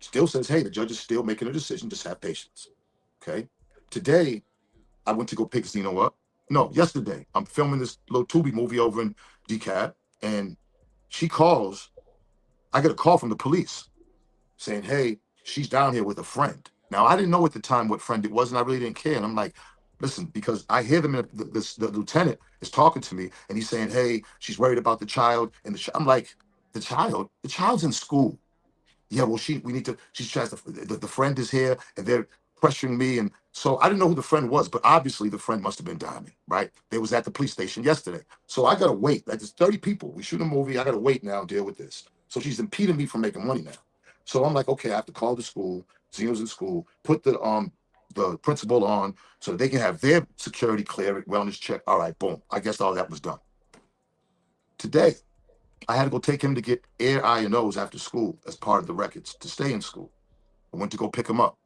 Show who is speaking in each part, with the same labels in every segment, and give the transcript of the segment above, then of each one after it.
Speaker 1: Still says, hey, the judge is still making a decision. Just have patience. Okay. Today, I went to go pick Zeno up. No, yesterday, I'm filming this little Tubi movie over in DeKalb, and she calls. I get a call from the police saying, hey, she's down here with a friend. Now, I didn't know at the time what friend it was, and I really didn't care. And I'm like, listen, because I hear them, the lieutenant is talking to me, and he's saying, hey, she's worried about the child. And I'm like, the child's in school. Yeah, well, we need to, she tries to, the friend is here, and they're pressuring me. And so I didn't know who the friend was, but obviously the friend must have been Diamond, right? They was at the police station yesterday. So I got to wait. Like, there's 30 people. We shoot a movie. I got to wait now and deal with this. So she's impeding me from making money now. So I'm like, okay, I have to call the school. Zeno's in school. Put the principal on so that they can have their security clear it, wellness check. All right, boom. I guess all that was done. Today, I had to go take him to get air, eye, and nose after school as part of the records to stay in school. I went to go pick him up.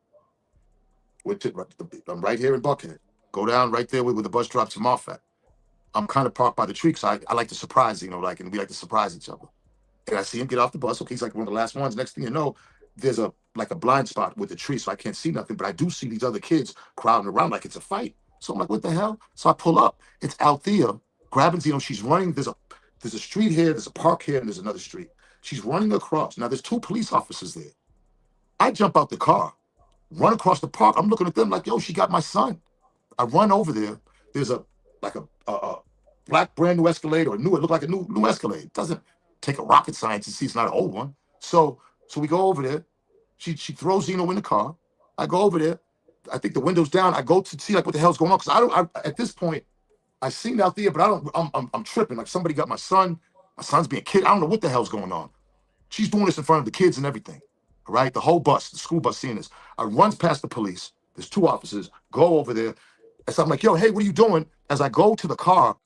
Speaker 1: I'm right here in Buckhead. Go down right there where the bus drops him off at. I'm kind of parked by the tree because I like to surprise, and we like to surprise each other. And I see him get off the bus. Okay, he's like one of the last ones. Next thing you know, there's a blind spot with the tree, so I can't see nothing. But I do see these other kids crowding around like it's a fight. So I'm like, what the hell? So I pull up. It's Althea grabbing Zeno. She's running. There's a street here, there's a park here, and there's another street. She's running across. Now there's two police officers there. I jump out the car, run across the park. I'm looking at them like, yo, she got my son. I run over there. There's a black brand new Escalade, or it looked like a new Escalade. It doesn't take a rocket science to see it's not an old one. So we go over there. She throws Zeno in the car. I go over there. I think the window's down. I go to see like what the hell's going on, because at this point I seen out there, but I don't. I'm tripping. Like somebody got my son. My son's being kicked. I don't know what the hell's going on. She's doing this in front of the kids and everything. All right, the whole bus, the school bus, seeing this. I runs past the police. There's two officers. Go over there. And so I'm like, yo, hey, what are you doing? As I go to the car.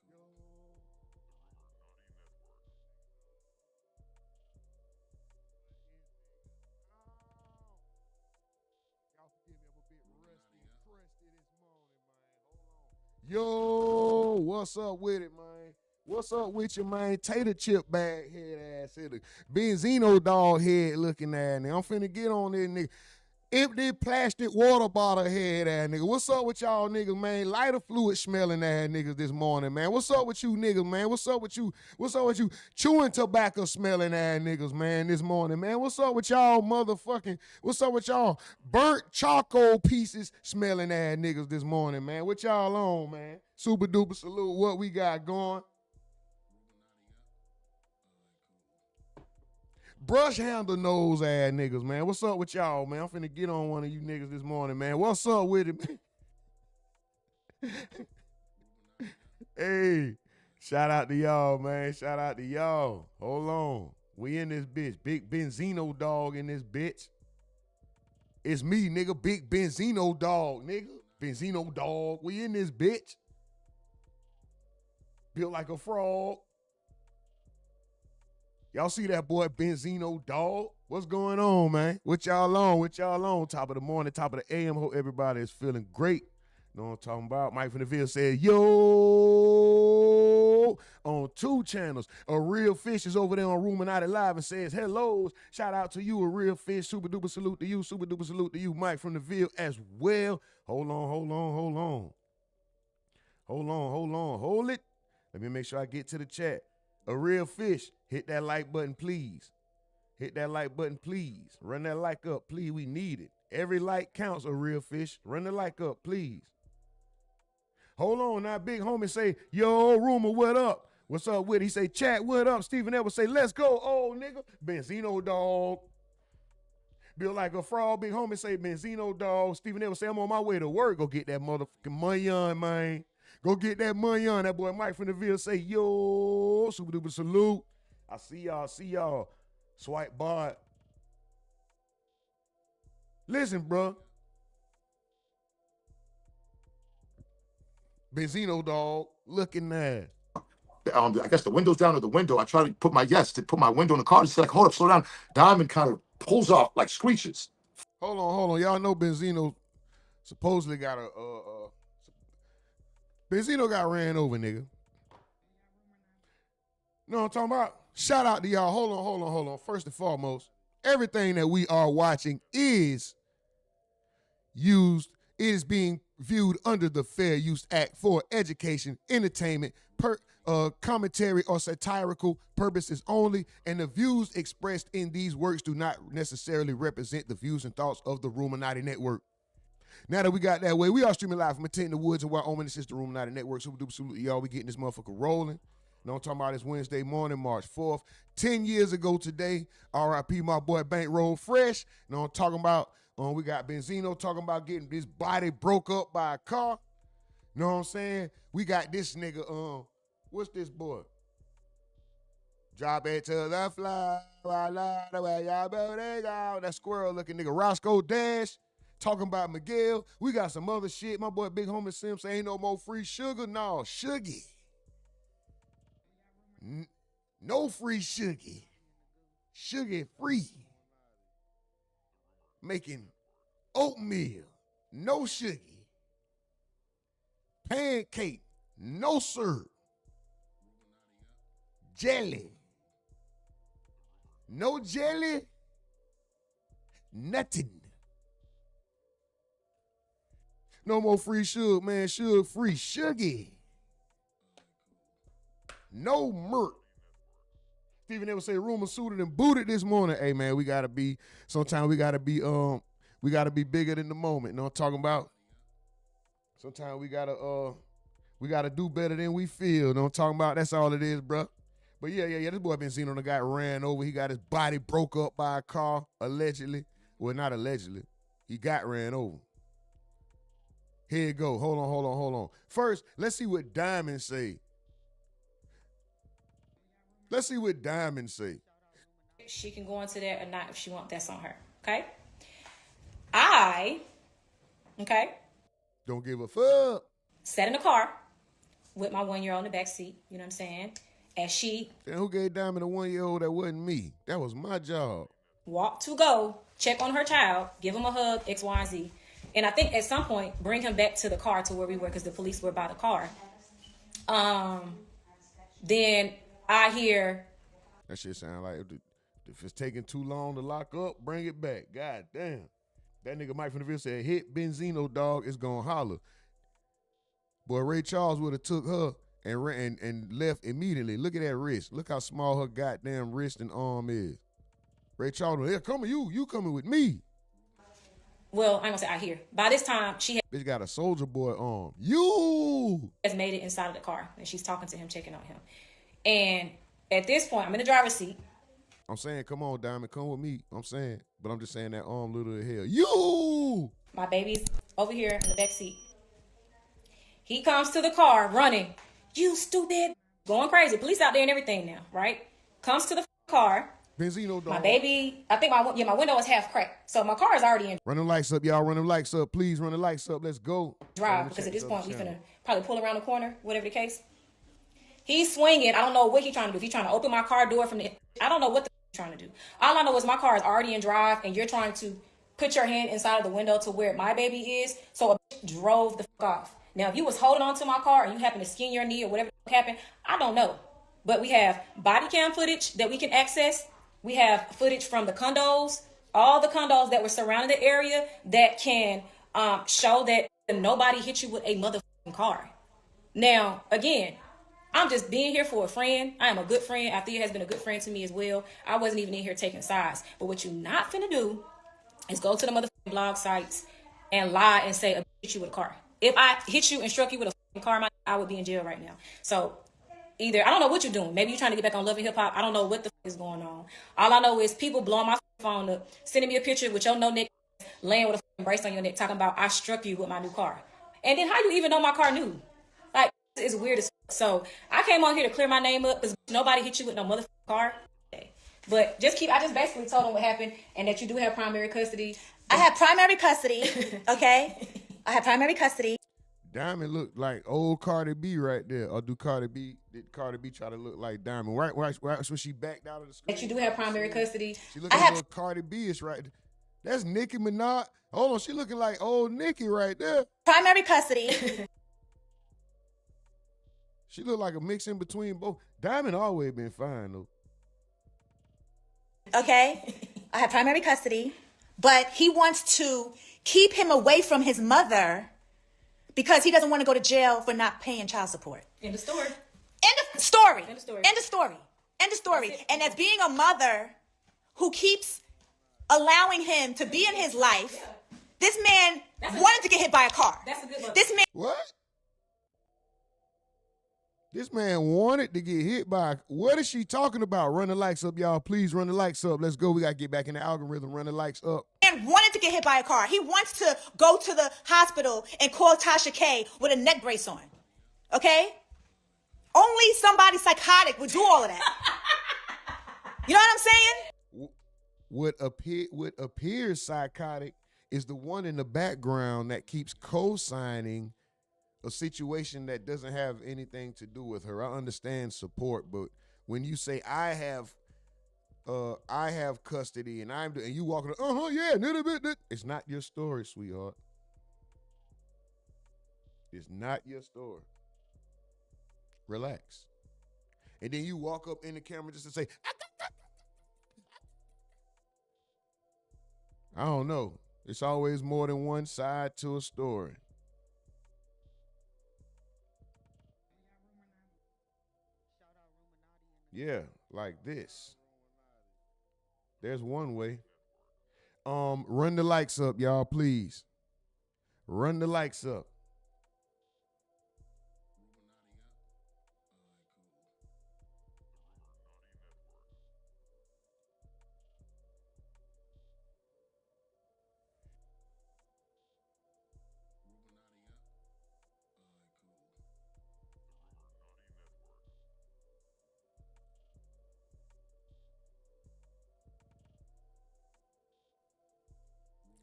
Speaker 2: Yo, what's up with it, man? What's up with you, man? Tater chip bag head ass hitter. Benzino dog head looking at nigga. I'm finna get on this nigga. Empty plastic water bottle head ass nigga. What's up with y'all niggas, man? Lighter fluid smelling ass niggas this morning, man. What's up with you niggas, man? What's up with you? What's up with you chewing tobacco smelling ass niggas, man, this morning, man? What's up with y'all motherfucking, what's up with y'all burnt charcoal pieces smelling ass niggas this morning, man? What y'all on, man? Super duper salute. What we got going? Brush handle nose ass niggas, man. What's up with y'all, man? I'm finna get on one of you niggas this morning, man. What's up with it, man? Hey, shout out to y'all, man. Shout out to y'all. Hold on. We in this bitch. Big Benzino dog in this bitch. It's me, nigga. Big Benzino dog, nigga. Benzino dog. We in this bitch. Built like a frog. Y'all see that boy Benzino dog? What's going on, man? What y'all on? What y'all on? Top of the morning, top of the AM. Hope everybody is feeling great. Know what I'm talking about? Mike from the Ville said, yo, on 2 channels. A Real Fish is over there on RUMORNATI Live and says, hellos. Shout out to you, A Real Fish. Super duper salute to you. Super duper salute to you, Mike from the Ville as well. Hold on. Hold it. Let me make sure I get to the chat. A Real Fish, hit that like button, please. Hit that like button, please. Run that like up, please. We need it. Every like counts, A Real Fish. Run the like up, please. Hold on, now big homie say, yo, Rumor, what up? What's up with it? He say, chat, what up? Stephen Edwards say, let's go, old nigga. Benzino dog. Built like a frog. Big homie say, Benzino dog. Stephen Edwards say, I'm on my way to work. Go get that motherfucking money on, man. Go get that money on. That boy Mike from the Ville say, yo, super duper salute. I see y'all. Swipe bar. Listen, bro. Benzino dog, looking at.
Speaker 1: I guess the window's down to the window. I try to put my window in the car. She's like, hold up, slow down. Diamond kind of pulls off like screeches.
Speaker 2: Hold on. Y'all know Benzino supposedly got Benzino got ran over, nigga. You know what I'm talking about? Shout out to y'all. Hold on. First and foremost, Everything that we are watching is used, it is being viewed under the Fair Use Act for education, entertainment, commentary, or satirical purposes only, and the views expressed in these works do not necessarily represent the views and thoughts of the RUMORNATI network. Now that we got that way, we are streaming live from a tent in the woods and Wyoming. This is the RUMORNATI network. Super duper salute y'all. We getting this motherfucker rolling. You know I'm talking about? It's Wednesday morning, March 4th. 10 years ago today, R.I.P. my boy Bankroll fresh. You know I'm talking about? We got Benzino talking about getting this body broke up by a car. You know what I'm saying? We got this nigga, what's this boy? Drop it to the floor. That squirrel looking nigga Roscoe Dash. Talking about Miguel. We got some other shit. My boy Big Homie Sims say ain't no more free sugar. No, suggy. No free suggy. Sugar free. Making oatmeal. No sugar. Pancake. No syrup. Jelly. No jelly. Nothing. No more free sugar, man. Sugar free. Suggy. No murk. Stephen ever say rumor suited and booted this morning. Hey man, sometimes we gotta be bigger than the moment. You know what I'm talking about? Sometimes we gotta do better than we feel. You know what I'm talking about? That's all it is, bro. But yeah. This boy Benzino done got ran over. He got his body broke up by a car, allegedly. Well, not allegedly. He got ran over. Here you go. Hold on. First, let's see what Diamond say.
Speaker 3: She can go into there or not if she wants. That's on her. Okay?
Speaker 2: Don't give a fuck.
Speaker 3: Sat in the car with my 1-year-old in the back seat. You know what I'm saying? As she
Speaker 2: Then who gave Diamond a 1-year-old? That wasn't me. That was my job.
Speaker 3: walked to go check on her child, give him a hug, X, Y, and Z. And I think at some point, bring him back to the car to where we were because the police were by the car. Then I hear...
Speaker 2: That shit sound like if it's taking too long to lock up, bring it back. God damn. That nigga Mike from the video said, hit Benzino, dog, it's gonna holler. Boy, Ray Charles would have took her and left immediately. Look at that wrist. Look how small her goddamn wrist and arm is. Ray Charles, here, coming you coming with me.
Speaker 3: Well, I ain't gonna say I hear. By this time, she
Speaker 2: Bitch got a soldier boy arm. You
Speaker 3: has made it inside of the car, and she's talking to him, checking on him. And at this point, I'm in the driver's seat.
Speaker 2: I'm saying, come on, Diamond, come with me. I'm saying, but I'm just saying that arm little as hell. You
Speaker 3: My baby's over here in the back seat. He comes to the car running. You stupid. Going crazy. Police out there and everything now, right? Comes to the car.
Speaker 2: Benzino, dog.
Speaker 3: My baby, I think my window is half cracked. So my car is already in
Speaker 2: Run the lights up, y'all. Run the lights up. Please run the lights up. Let's go.
Speaker 3: drive because at this point we finna probably pull around the corner, whatever the case. He's swinging. I don't know what he's trying to do. If he's trying to open my car door from the... I don't know what the he's trying to do. All I know is my car is already in drive and you're trying to put your hand inside of the window to where my baby is. So a drove the off. Now, if you was holding on to my car and you happen to skin your knee or whatever happened, I don't know. But we have body cam footage that we can access. We have footage from the condos, all the condos that were surrounding the area that can show that nobody hit you with a motherfucking car. Now, again, I'm just being here for a friend. I am a good friend. Althea has been a good friend to me as well. I wasn't even in here taking sides. But what you're not finna do is go to the motherfucking blog sites and lie and say I hit you with a car. If I hit you and struck you with a car, I would be in jail right now. So either, I don't know what you're doing. Maybe you're trying to get back on Love and Hip Hop. I don't know what the is going on. All I know is people blowing my phone up, sending me a picture with your no neck laying with a brace on your neck, talking about I struck you with my new car. And then how you even know my car new? Like, it's weird as fuck. So I came on here to clear my name up because nobody hit you with no motherfucking car. But I just basically told them what happened and that you do have primary custody.
Speaker 4: I have primary custody, okay? I have primary custody.
Speaker 2: Diamond looked like old Cardi B right there. Or did Cardi B try to look like Diamond? Right when she backed out of the screen.
Speaker 3: That you do have primary custody.
Speaker 2: She looking like Cardi B-ish right there. That's Nicki Minaj. Hold on, she looking like old Nicki right there.
Speaker 4: Primary custody.
Speaker 2: She look like a mix in between both. Diamond always been fine though.
Speaker 4: Okay? I have primary custody, but he wants to keep him away from his mother because he doesn't want to go to jail for not paying child support.
Speaker 3: End of story.
Speaker 4: End of story.
Speaker 3: End of story.
Speaker 4: End of story. End of story. And as being a mother who keeps allowing him to be in his life, this man wanted to get hit by a car.
Speaker 3: That's a good one.
Speaker 4: This man.
Speaker 2: What? This man wanted to get hit by. What is she talking about? Run the likes up, y'all. Please run the likes up. Let's go. We got to get back in the algorithm. Run the likes up.
Speaker 4: Man wanted to get hit by a car. He wants to go to the hospital and call Tasha K with a neck brace on. Okay? Only somebody psychotic would do all of that. You know what I'm saying?
Speaker 2: What appears psychotic is the one in the background that keeps co-signing a situation that doesn't have anything to do with her. I understand support, but when you say I have custody and and you walking, yeah, it's not your story, sweetheart. It's not your story. Relax. And then you walk up in the camera just to say, I don't know. It's always more than one side to a story. Yeah, like this. There's one way. Run the likes up, y'all, please. Run the likes up.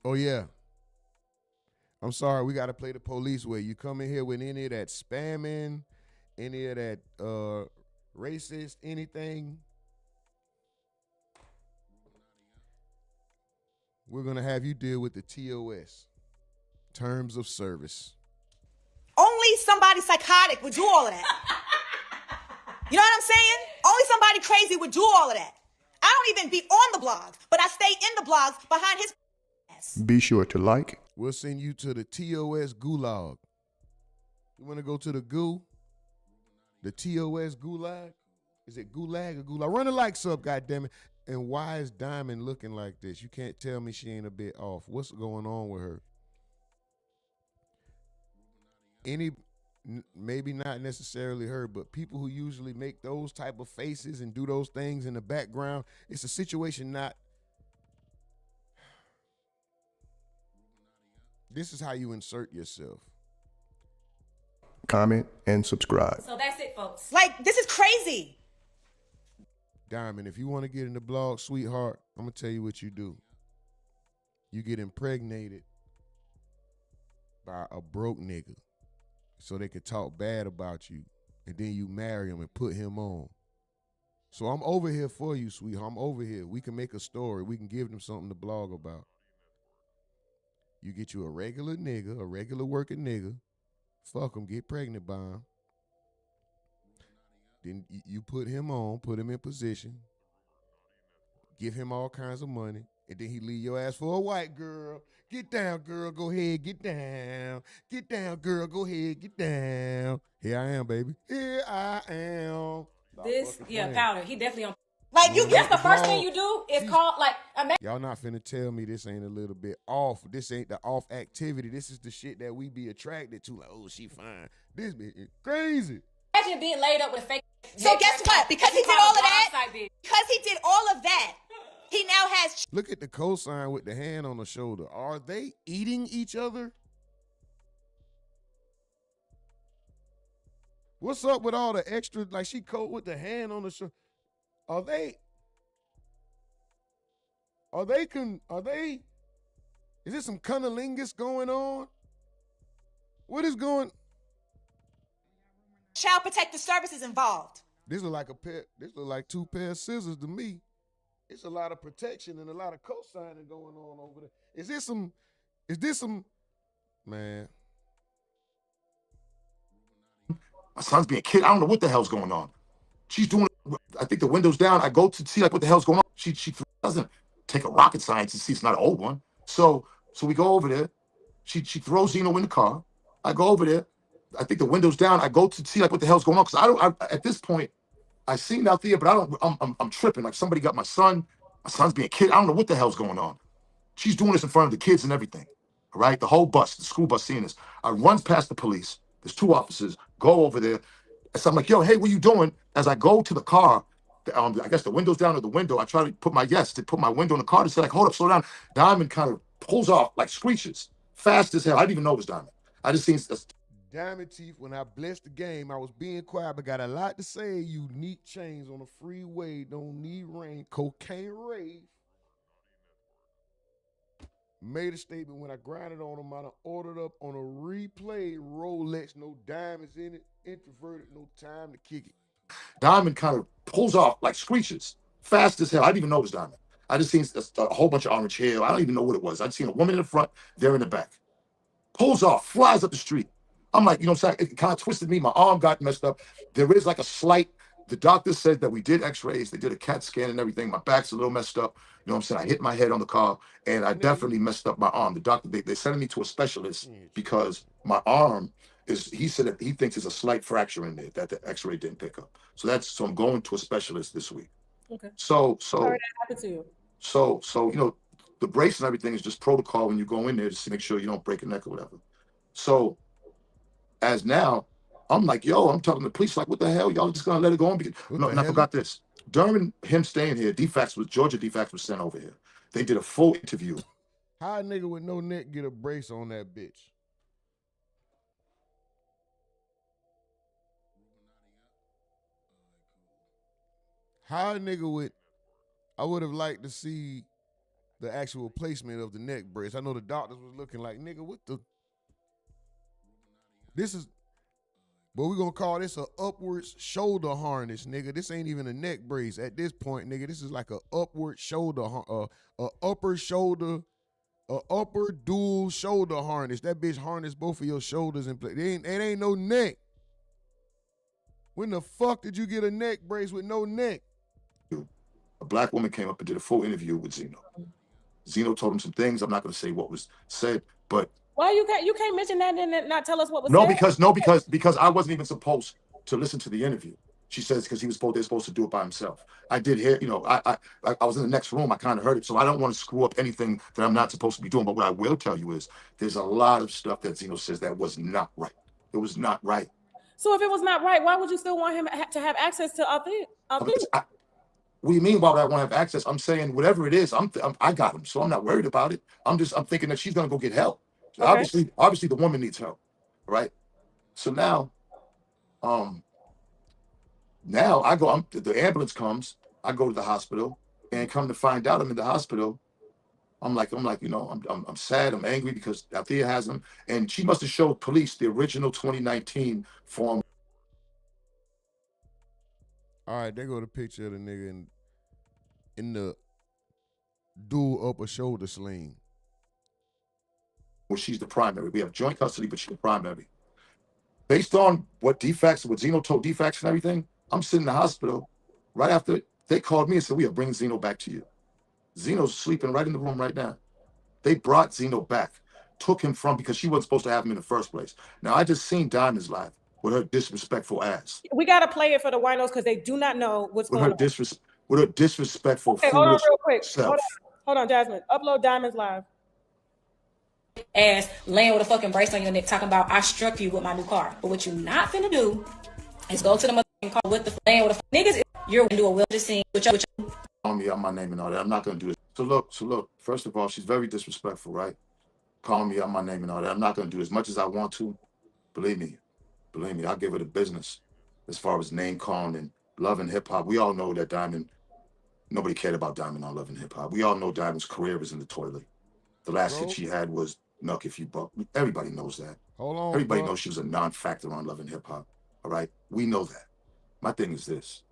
Speaker 2: Oh, yeah. I'm sorry, we got to play the police way. You come in here with any of that spamming, any of that racist, anything, we're going to have you deal with the TOS, terms of service.
Speaker 4: Only somebody psychotic would do all of that. You know what I'm saying? Only somebody crazy would do all of that. I don't even be on the blogs, but I stay in the blogs behind his ass.
Speaker 5: Be sure to like.
Speaker 2: We'll send you to the TOS gulag. You want to go to the goo? The TOS gulag? Is it gulag or gulag? Run the likes up, goddammit. And why is Diamond looking like this? You can't tell me she ain't a bit off. What's going on with her? Maybe not necessarily her, but people who usually make those type of faces and do those things in the background, it's a situation not. This is how you insert yourself.
Speaker 5: Comment and subscribe.
Speaker 3: So that's it, folks.
Speaker 4: Like, this is crazy.
Speaker 2: Diamond, if you want to get in the blog, sweetheart, I'm going to tell you what you do. You get impregnated by a broke nigga so they could talk bad about you, and then you marry him and put him on. So I'm over here for you, sweetheart. I'm over here. We can make a story. We can give them something to blog about. You get you a regular nigga, a regular working nigga. Fuck him, get pregnant by him. Then you put him on, put him in position. Give him all kinds of money. And then he leave your ass for a white girl. Get down, girl, go ahead, get down. Get down, girl, go ahead, get down. Here I am, baby. Here I am.
Speaker 3: Powder. He definitely on.
Speaker 4: Like, you
Speaker 3: That's the first thing you do is call, like,
Speaker 2: y'all not finna tell me this ain't a little bit off. This ain't the off activity. This is the shit that we be attracted to. Like, oh, she fine. This bitch is crazy.
Speaker 3: Imagine being laid up with a fake.
Speaker 4: So guess what? Because he did all of that, he now has.
Speaker 2: Look at the cosign with the hand on the shoulder. Are they eating each other? What's up with all the extra? Like, she coat with the hand on the shoulder. Are they? Is there some cunnilingus going on? What is going?
Speaker 4: Child Protective Services involved.
Speaker 2: This look like two pair of scissors to me. It's a lot of protection and a lot of co-signing going on over there. Is this some, man?
Speaker 1: My son's being killed. I don't know what the hell's going on. She's doing, I think the window's down. I go to see like what the hell's going on. She doesn't. take a rocket science and see it's not an old one. So we go over there. She throws Zeno in the car. I go over there. I think the window's down. I go to see like what the hell's going on because at this point I seen out there, but I don't. I'm tripping. Like somebody got my son. My son's being kid. I don't know what the hell's going on. She's doing this in front of the kids and everything. All right, the whole bus, the school bus, seeing this. I runs past the police. There's 2 officers. Go over there. So I'm like, yo, hey, what you doing? As I go to the car, I guess the window's down to the window. I try to put my window in the car to say like, hold up, slow down. Diamond kind of pulls off like screeches, fast as hell. I didn't even know it was Diamond. I just seen.
Speaker 2: Diamond Teeth, when I blessed the game, I was being quiet, but got a lot to say. Unique chains on the freeway, don't need rain. Cocaine rave. Made a statement when I grinded on them. I done ordered up on a replay Rolex, no diamonds in it. Introverted, no time to kick it.
Speaker 1: Diamond kind of pulls off like screeches, fast as hell. I didn't even know it was Diamond. I just seen a whole bunch of orange hair. I don't even know what it was. I'd seen a woman in the front, they're in the back. Pulls off, flies up the street. I'm like, you know what I'm saying? It kind of twisted me. My arm got messed up. There is like a slight, the doctor said that we did x-rays. They did a CAT scan and everything. My back's a little messed up. You know what I'm saying? I hit my head on the car and I definitely messed up my arm. The doctor, they sent me to a specialist because my arm he said that he thinks there's a slight fracture in there that the x-ray didn't pick up. So I'm going to a specialist this week.
Speaker 3: Okay.
Speaker 1: So
Speaker 3: Sorry that happened to you.
Speaker 1: So, you know, the brace and everything is just protocol when you go in there just to make sure you don't break a neck or whatever. So as now, I'm like, yo, I'm talking to the police, like, what the hell? Y'all just gonna let it go on? No, and I forgot this. During him staying here, Georgia DFAX was sent over here. They did a full interview.
Speaker 2: How a nigga with no neck get a brace on that bitch? How a nigga with, I would have liked to see the actual placement of the neck brace. I know the doctors was looking like, nigga, what the? This is, but we're going to call this a upwards shoulder harness, nigga. This ain't even a neck brace at this point, nigga. This is like a upward shoulder, a upper dual shoulder harness. That bitch harness both of your shoulders in place. It ain't no neck. When the fuck did you get a neck brace with no neck?
Speaker 1: A black woman came up and did a full interview with Zeno. Zeno told him some things. I'm not going to say what was said, but
Speaker 3: why you can't mention that and not tell us what was
Speaker 1: said? Because I wasn't even supposed to listen to the interview. She says because they're supposed to do it by himself. I did hear, you know, I was in the next room. I kind of heard it, so I don't want to screw up anything that I'm not supposed to be doing. But what I will tell you is there's a lot of stuff that Zeno says that was not right. It was not right.
Speaker 3: So if it was not right, why would you still want him to have access to
Speaker 1: what do you mean? Why would I want to have access? I'm saying whatever it is, I got him, so I'm not worried about it. I'm thinking that she's gonna go get help. Okay. Obviously, the woman needs help, right? So now I go. The ambulance comes. I go to the hospital, and come to find out, I'm in the hospital. I'm like, you know, I'm sad. I'm angry because Althea has him, and she must have showed police the original 2019 form.
Speaker 2: All right, there go the picture of the nigga in the dual upper shoulder sling.
Speaker 1: Well, she's the primary. We have joint custody, but she's the primary. Based on what Zeno told DFAX and everything, I'm sitting in the hospital. Right after they called me and said, we are bringing Zeno back to you. Zeno's sleeping right in the room right now. They brought Zeno back, took him because she wasn't supposed to have him in the first place. Now, I just seen Diamond's live with her disrespectful ass.
Speaker 3: We got to play it for the winos because they do not know what's going on.
Speaker 1: With her disrespectful,
Speaker 3: okay, hold on real quick. Hold on, Jasmine. Upload Diamond's live. Ass laying with a fucking brace on your neck talking about I struck you with my new car. But what you not finna do is go to the motherfucking car with the laying with a niggas. You're gonna do a will just scene with your
Speaker 1: call me out my name and all that. I'm not gonna do this. So look, first of all, she's very disrespectful, right? Calling me out my name and all that. I'm not gonna do as much as I want to. Believe me, I'll give her the business as far as name calling and Love and Hip Hop. We all know that Diamond, nobody cared about Diamond on Love and Hip Hop. We all know Diamond's career was in the toilet. The last hit she had was Nuck If You Buck. Everybody knows that.
Speaker 2: Hold on.
Speaker 1: Everybody knows she was a non-factor on Love and Hip Hop. All right? We know that. My thing is this.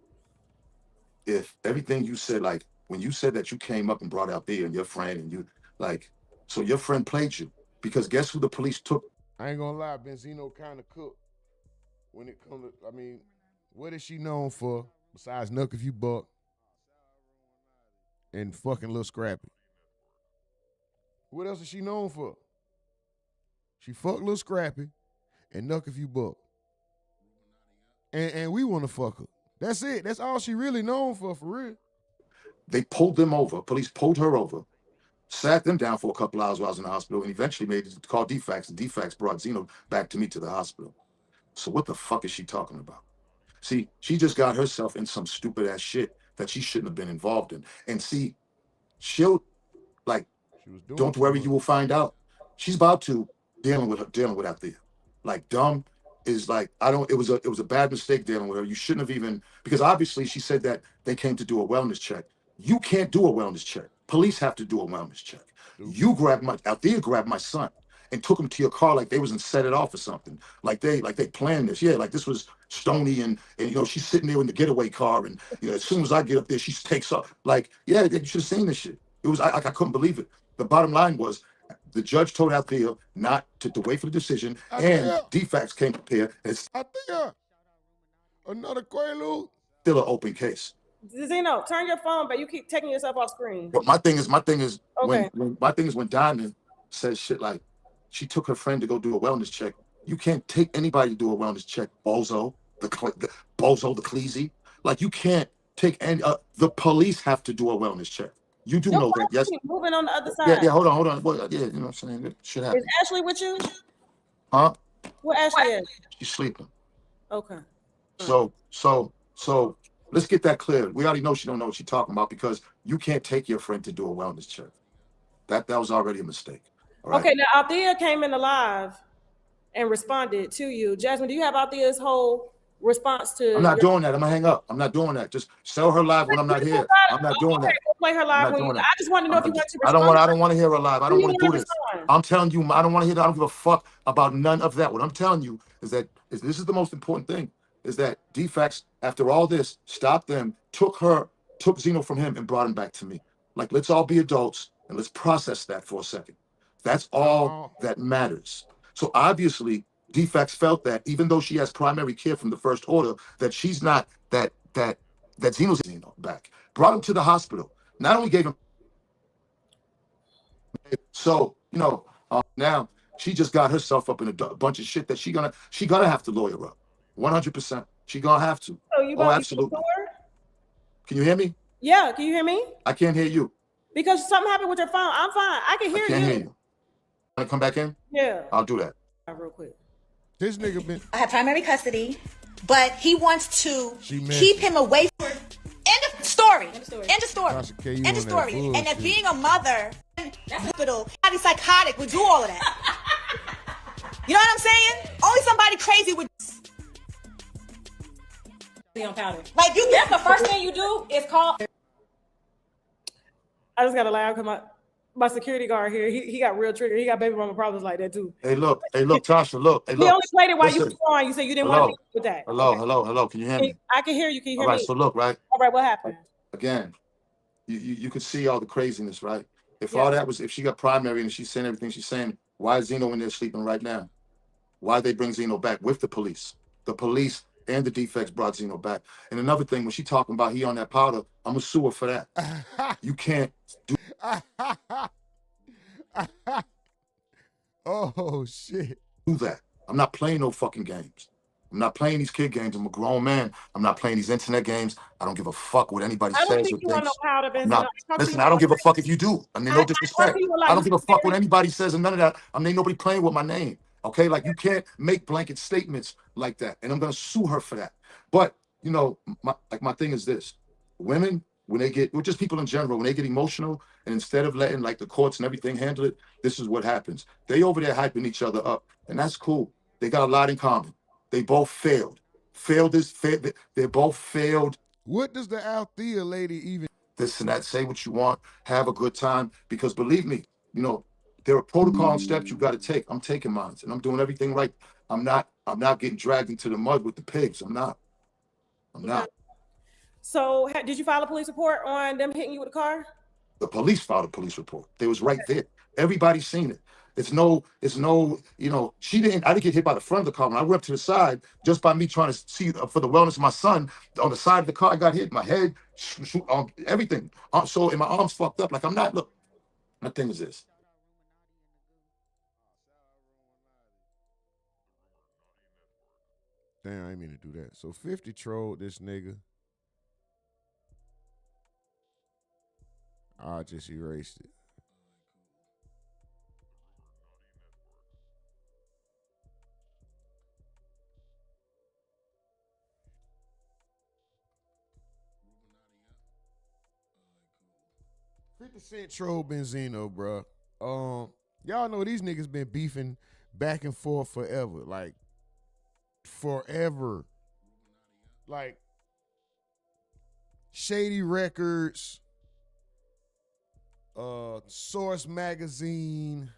Speaker 1: If everything you said, like when you said that you came up and brought out there and your friend and you, like, so your friend played you because guess who the police took?
Speaker 2: I ain't gonna lie, Benzino kind of cooked when it comes to, I mean, what is she known for besides Nuck If You Buck and fucking Lil Scrappy. What else is she known for? She fuck Lil Scrappy and Nuck If You Buck. And we want to fuck her. That's it. That's all she really known for real.
Speaker 1: They pulled them over. Police pulled her over, sat them down for a couple hours while I was in the hospital, and eventually made it call DFAX. And DFAX brought Zeno back to me to the hospital. So what the fuck is she talking about? See, she just got herself in some stupid ass shit that she shouldn't have been involved in. And see, she'll like, don't worry, you will find out. She's about to dealing with out there. Like dumb is like, it was a bad mistake dealing with her. You shouldn't have even, because obviously she said that they came to do a wellness check. You can't do a wellness check. Police have to do a wellness check. You grabbed my son and took him to your car like they was and set it off or something. Like they planned this. Yeah, like this was Stony and she's sitting there in the getaway car and as soon as I get up there, she takes off. Like, yeah, you should have seen this shit. It was I couldn't believe it. The bottom line was the judge told Althea not to wait for the decision, and DFAX came prepared. It's
Speaker 2: another Quaalude.
Speaker 1: Still an open case.
Speaker 6: Zeno, turn your phone, but you keep taking yourself off screen.
Speaker 1: But my thing is
Speaker 6: okay.
Speaker 1: when Diamond says shit like she took her friend to go do a wellness check. You can't take anybody to do a wellness check, bozo, the Cleasy. Like you can't take any. The police have to do a wellness check. You do know that, yes?
Speaker 6: Moving on the other side.
Speaker 1: Yeah, hold on. Well, yeah, you know what I'm saying? That shit happens.
Speaker 6: Is Ashley with you?
Speaker 1: Huh?
Speaker 6: Where Ashley is?
Speaker 1: She's sleeping.
Speaker 6: Okay.
Speaker 1: So let's get that clear. We already know she don't know what she's talking about because you can't take your friend to do a wellness check. That was already a mistake. All right?
Speaker 6: Okay, now Althea came in alive and responded to you. Jasmine, do you have Althea's whole response to?
Speaker 1: I'm not doing that. I'm gonna hang up. I'm not doing that. Just sell her live when I'm not here. I'm not doing that.
Speaker 6: We'll play her live when you. I just want to know if you want to
Speaker 1: respond. I don't want to hear her live. I don't want to do this. I'm telling you, I don't want to hear that. I don't give a fuck about none of that. What I'm telling you is that this is the most important thing. Is that DFAX, after all this, stopped them, took Zeno from him and brought him back to me. Like, let's all be adults and let's process that for a second. That's all that matters. So obviously, DFAX felt that even though she has primary care from the first order, that she's not that Zeno's back. Brought him to the hospital. Not only gave him. So now she just got herself up in a bunch of shit that she gonna have to lawyer up. 100%. She gonna have to.
Speaker 6: Oh,
Speaker 1: absolutely. Can you hear me?
Speaker 6: Yeah, can you hear me?
Speaker 1: I can't hear you.
Speaker 6: Because something happened with your phone. I'm fine. I can hear you.
Speaker 1: I can't hear you. Want to come back in?
Speaker 6: Yeah.
Speaker 1: I'll do that.
Speaker 6: Real quick.
Speaker 2: This nigga been.
Speaker 4: I have primary custody, but he wants to keep him away from. End of story. End of story. And that being a mother, hospital, somebody psychotic would do all of that. You know what I'm saying? Only somebody crazy would.
Speaker 3: On powder.
Speaker 4: Like
Speaker 3: that's the first thing you do is call.
Speaker 6: I just got to laugh because my security guard here, he got real triggered. He got baby mama problems like that too.
Speaker 1: Hey, look, Tasha, look. Hey,
Speaker 6: he only played it while you were on. You said you didn't want to be with that.
Speaker 1: Hello. Can you hear me?
Speaker 6: I can hear you. Can you hear
Speaker 1: me? All right,
Speaker 6: me?
Speaker 1: so look, right?
Speaker 6: All right, what happened?
Speaker 1: Again, you could see all the craziness, right? If she got primary and she's saying everything she's saying, why is Zeno in there sleeping right now? Why they bring Zeno back with the police? The police and the DFAX brought Zeno back. And another thing, when she talking about he on that powder, I'm gonna sue her for that. You can't do.
Speaker 2: Oh shit.
Speaker 1: Do that. I'm not playing no fucking games. I'm not playing these kid games. I'm a grown man. I'm not playing these internet games. I don't give a fuck what anybody says.
Speaker 6: I don't think you want no powder, Benzino.
Speaker 1: Listen, I don't give a fuck if you do. I mean, no disrespect. I don't give a fuck what anybody says and none of that. I mean, ain't nobody playing with my name. Okay, like you can't make blanket statements like that, and I'm gonna sue her for that. But my thing is this: women, when they get, or just people in general, when they get emotional, and instead of letting like the courts and everything handle it, this is what happens. They over there hyping each other up, and that's cool. They got a lot in common. They both failed. They both failed.
Speaker 2: What does the Althea lady even?
Speaker 1: This and that. Say what you want. Have a good time. Because believe me, there are protocol and steps you got to take. I'm taking mine, and I'm doing everything right. I'm not getting dragged into the mud with the pigs. I'm not.
Speaker 6: So, did you file a police report on them hitting you with a car?
Speaker 1: The police filed a police report. They was right there. Everybody's seen it. It's no, she didn't. I didn't get hit by the front of the car. When I went up to the side, just by me trying to see for the wellness of my son, on the side of the car, I got hit. My head everything. So, and my arm's fucked up. Like, I'm not, look, my thing is this.
Speaker 2: Damn, I didn't mean to do that. So 50 trolled this nigga. I just erased it. $50 troll Benzino, bro. Y'all know these niggas been beefing back and forth forever. Like, forever. Like, Shady Records, Source Magazine.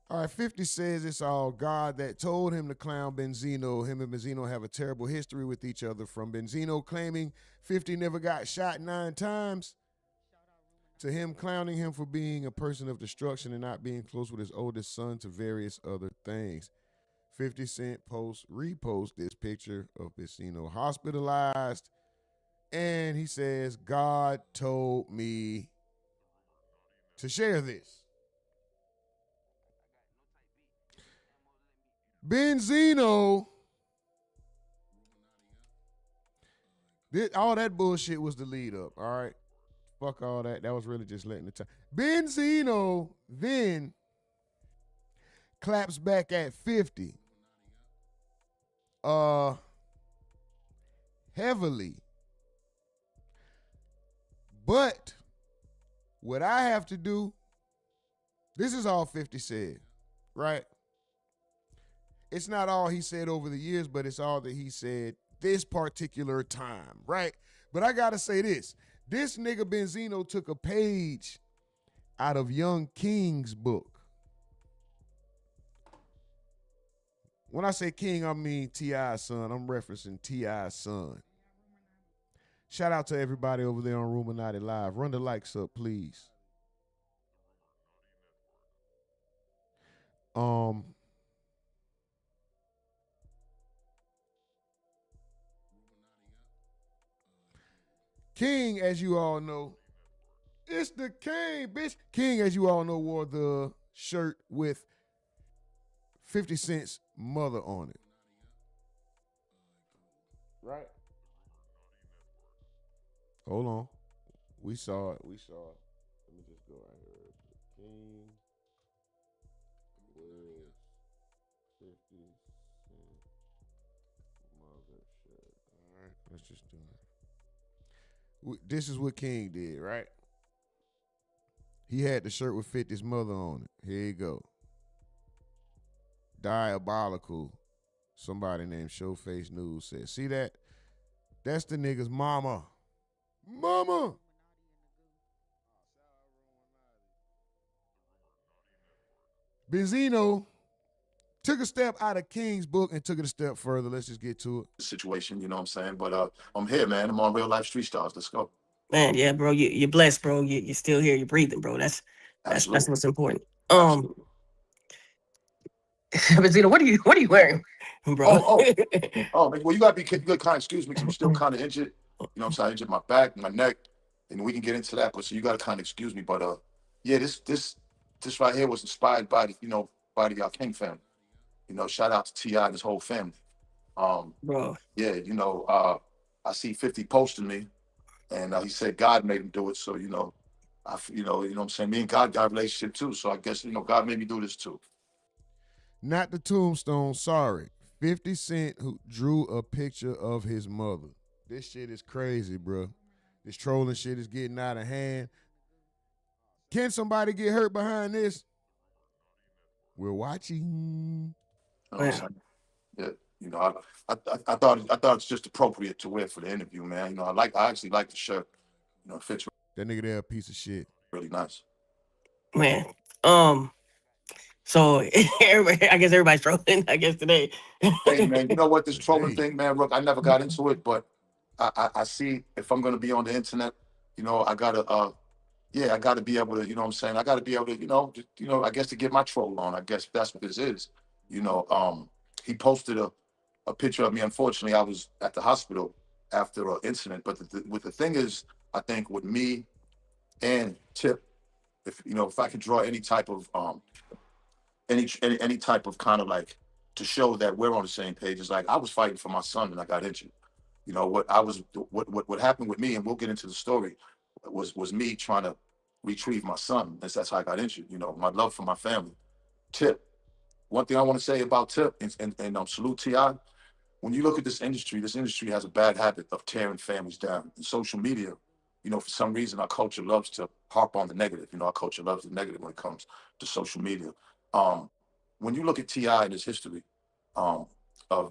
Speaker 2: All right, 50 says it's all God that told him to clown Benzino. Him and Benzino have a terrible history with each other, from Benzino claiming 50 never got shot 9 times to him clowning him for being a person of destruction and not being close with his oldest son, to various other things. 50 Cent repost this picture of Benzino hospitalized, and he says, God told me to share this. Benzino, all that bullshit was the lead up, all right? Fuck all that. That was really just letting the time. Benzino then claps back at 50. Heavily. But what I have to do, this is all 50 said, right? It's not all he said over the years, but it's all that he said this particular time, right? But I gotta say this. This nigga Benzino took a page out of Young King's book. When I say King, I mean T.I.'s son. I'm referencing T.I.'s son. Shout out to everybody over there on RUMORNATI Live. Run the likes up, please. King, as you all know, it's the King, bitch. King, as you all know, wore the shirt with 50 Cent's mother on it. Right? Hold on. We saw it. Let me just go right here. King with 50 Cent mother shirt. All right, let's just do it. This is what King did, right? He had the shirt with 50's mother on it. Here you go. Diabolical. Somebody named Showface News said, see that? That's the nigga's mama. Mama! Benzino took a step out of King's book and took it a step further. Let's just get to it.
Speaker 1: Situation, you know what I'm saying? But I'm here, man. I'm on Real Life Street Stars. Let's go.
Speaker 7: Man, yeah, bro, you're blessed, bro. You're still here. You're breathing, bro. That's what's important.
Speaker 1: Absolutely.
Speaker 7: Benzino, what are you wearing, bro?
Speaker 1: Oh, well, you gotta be kind of excuse me, because I'm still kind of injured. You know what I'm saying? I injured my back, my neck, and we can get into that. But so you gotta kind of excuse me. But yeah, this right here was inspired by the King family. You know, shout out to T.I. and his whole family.
Speaker 7: Bro.
Speaker 1: Yeah, I see 50 posting me, and he said God made him do it. So you know what I'm saying. Me and God got a relationship too. So I guess God made me do this too.
Speaker 2: Not the tombstone, sorry. 50 Cent who drew a picture of his mother. This shit is crazy, bro. This trolling shit is getting out of hand. Can somebody get hurt behind this? We're watching.
Speaker 1: Yeah, I thought it's just appropriate to wear for the interview, man. I actually like the shirt. It fits.
Speaker 2: That nigga there a piece of shit.
Speaker 1: Really nice.
Speaker 7: Man. So I guess everybody's trolling, I guess, today.
Speaker 1: Hey, man, you know what? This trolling thing, man, look, I never got into it, but I see if I'm gonna be on the internet, I gotta be able to, you know what I'm saying? I gotta be able to, I guess to get my troll on. I guess that's what this is. He posted a picture of me. Unfortunately, I was at the hospital after an incident. But the thing is, I think with me and Tip, if I could draw any type of any type of kind of like to show that we're on the same page, is like I was fighting for my son and I got injured. What happened with me, and we'll get into the story, was me trying to retrieve my son. That's how I got injured. My love for my family. Tip. One thing I want to say about Tip and salute Ti. When you look at this industry has a bad habit of tearing families down. And social media, for some reason, our culture loves to harp on the negative. Our culture loves the negative when it comes to social media. When you look at T.I. and his history of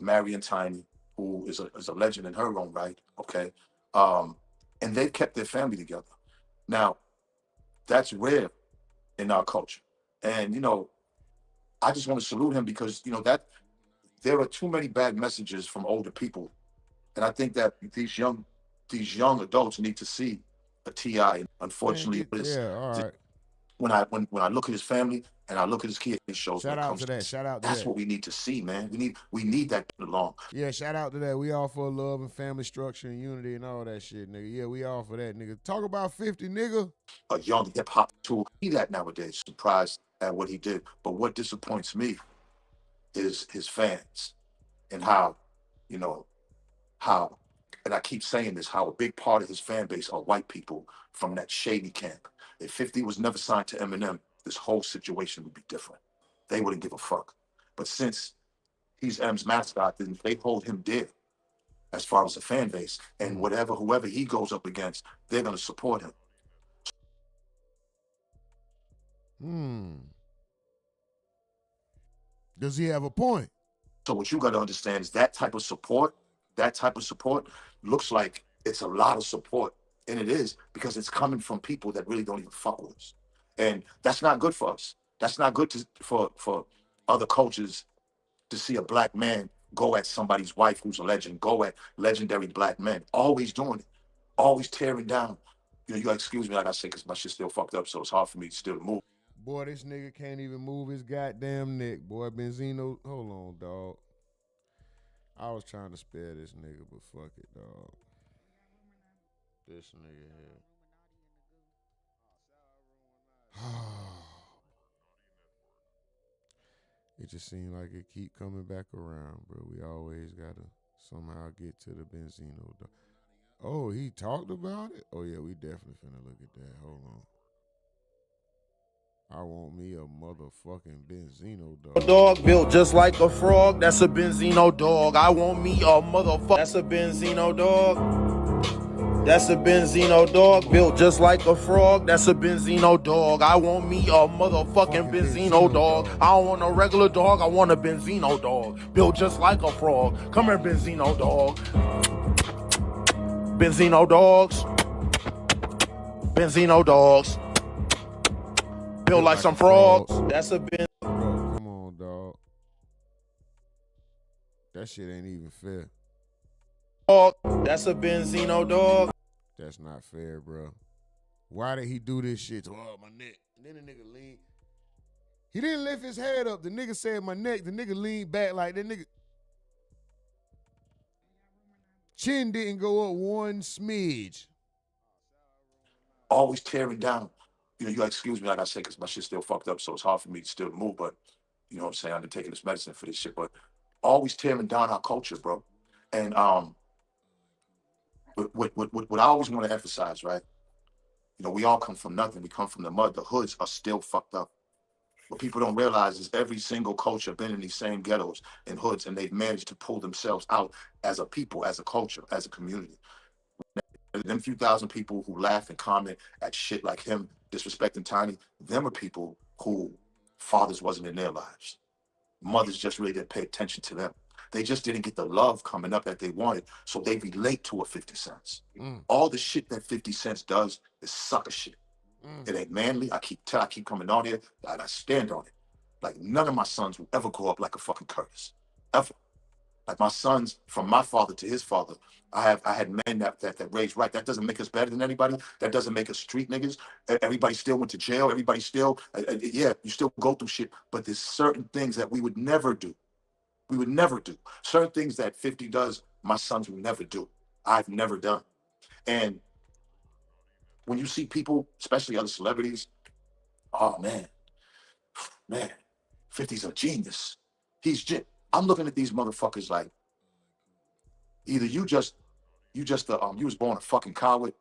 Speaker 1: Marion Tiny, who is a legend in her own right, okay, and they've kept their family together. Now, that's rare in our culture. And, I just want to salute him because, that there are too many bad messages from older people. And I think that these young adults need to see a T.I. Unfortunately,
Speaker 2: all right.
Speaker 1: When I look at his family and I look at his kids, it shows.
Speaker 2: Shout out to that.
Speaker 1: That's what we need to see, man. We need that along.
Speaker 2: Yeah, shout out to that. We all for love and family structure and unity and all that shit, nigga. Yeah, we all for that, nigga. Talk about 50, nigga.
Speaker 1: A young hip hop tool. See that nowadays. Surprised at what he did. But what disappoints me is his fans and how, and I keep saying this, how a big part of his fan base are white people from that shady camp. If 50 was never signed to Eminem, this whole situation would be different. They wouldn't give a fuck. But since he's M's mascot, then they hold him dear as far as the fan base. And whoever he goes up against, they're going to support
Speaker 2: him. Does he have a point?
Speaker 1: So what you got to understand is that type of support looks like it's a lot of support. And it is, because it's coming from people that really don't even fuck with us. And that's not good for us. That's not good for other cultures to see a black man go at somebody's wife who's a legend, go at legendary black men, always doing it, always tearing down. You gotta excuse me, like I said, because my shit's still fucked up, so it's hard for me to still move.
Speaker 2: Boy, this nigga can't even move his goddamn neck, boy. Benzino, hold on, dog. I was trying to spare this nigga, but fuck it, dog. This nigga here. It just seemed like it keep coming back around, bro. We always gotta somehow get to the Benzino. Oh, he talked about it? Oh, yeah, we definitely finna look at that. Hold on. I want me a motherfucking Benzino dog.
Speaker 8: Dog built just like a frog. That's a Benzino dog. I want me a motherfucker. That's a Benzino dog. That's a Benzino dog. Built just like a frog. That's a Benzino dog. I want me a motherfucking Benzino dog. I don't want a regular dog. I want a Benzino dog. Built just like a frog. Come here, Benzino dog. Benzino dogs. Benzino dogs. Built like some frogs. That's a Benzino.
Speaker 2: Bro, come on, dog. That shit ain't even fair.
Speaker 8: That's a Benzino dog.
Speaker 2: That's not fair, bro. Why did he do this shit to my neck? And then the nigga lean. He didn't lift his head up. The nigga said my neck. The nigga leaned back like that nigga. Chin didn't go up one smidge.
Speaker 1: Always tearing down. You gotta excuse me, like I said, because my shit's still fucked up, so it's hard for me to still move. But you know what I'm saying? I've been taking this medicine for this shit, but always tearing down our culture, bro. And what I always want to emphasize, right? We all come from nothing. We come from the mud. The hoods are still fucked up. What people don't realize is every single culture been in these same ghettos and hoods, and they've managed to pull themselves out as a people, as a culture, as a community. Them few thousand people who laugh and comment at shit like him disrespecting Tiny, them are people who fathers wasn't in their lives. Mothers just really didn't pay attention to them. They just didn't get the love coming up that they wanted, so they relate to a 50 Cent. All the shit that 50 Cent does is sucker shit. It ain't manly. I keep coming on here, and I stand on it. Like, none of my sons will ever grow up like a fucking Curtis, ever. Like, my sons, from my father to his father, I had men that raised right. That doesn't make us better than anybody. That doesn't make us street niggas. Everybody still went to jail. Everybody still, yeah, you still go through shit. But there's certain things that we would never do We would never do certain things that 50 does. My sons will never do. I've never done. And when you see people, especially other celebrities, oh man, 50's a genius. I'm looking at these motherfuckers like either you was born a fucking coward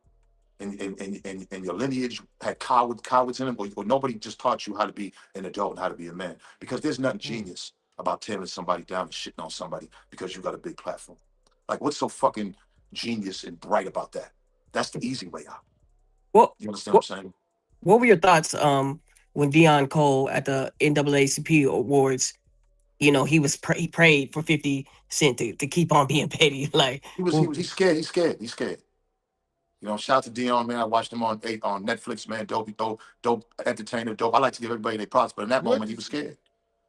Speaker 1: and your lineage had cowards in them, or nobody just taught you how to be an adult and how to be a man. Because there's nothing genius about tearing somebody down and shitting on somebody because you got a big platform. Like, what's so fucking genius and bright about that? That's the easy way out.
Speaker 7: Well,
Speaker 1: You understand what I'm saying?
Speaker 7: what were your thoughts when Deion Cole at the NAACP awards, you know, he prayed for 50 Cent to keep on being petty. Like
Speaker 1: He's scared. He's scared. You know, shout out to Dion, man. I watched him on Netflix, man. Dope entertainer, dope. I like to give everybody their props, but in that moment, he was scared.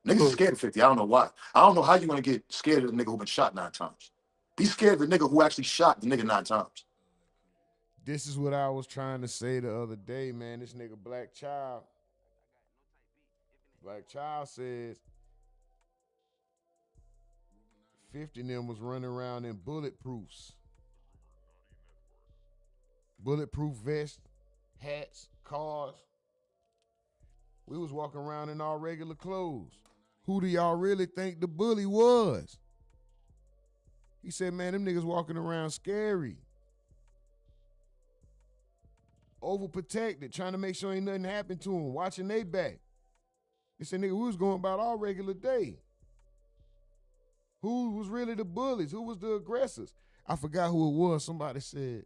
Speaker 1: Niggas is scared of 50. I don't know why. I don't know how you want to get scared of the nigga who been shot 9 times. Be scared of the nigga who actually shot the nigga 9 times.
Speaker 2: This is what I was trying to say the other day, man. This nigga Black Child says 50 of them was running around in bulletproofs. Bulletproof vests, hats, cars. We was walking around in our regular clothes. Who do y'all really think the bully was? He said, man, them niggas walking around scary. Overprotected, trying to make sure ain't nothing happened to them, watching they back. He said, nigga, we was going about our regular day. Who was really the bullies? Who was the aggressors? I forgot who it was. Somebody said,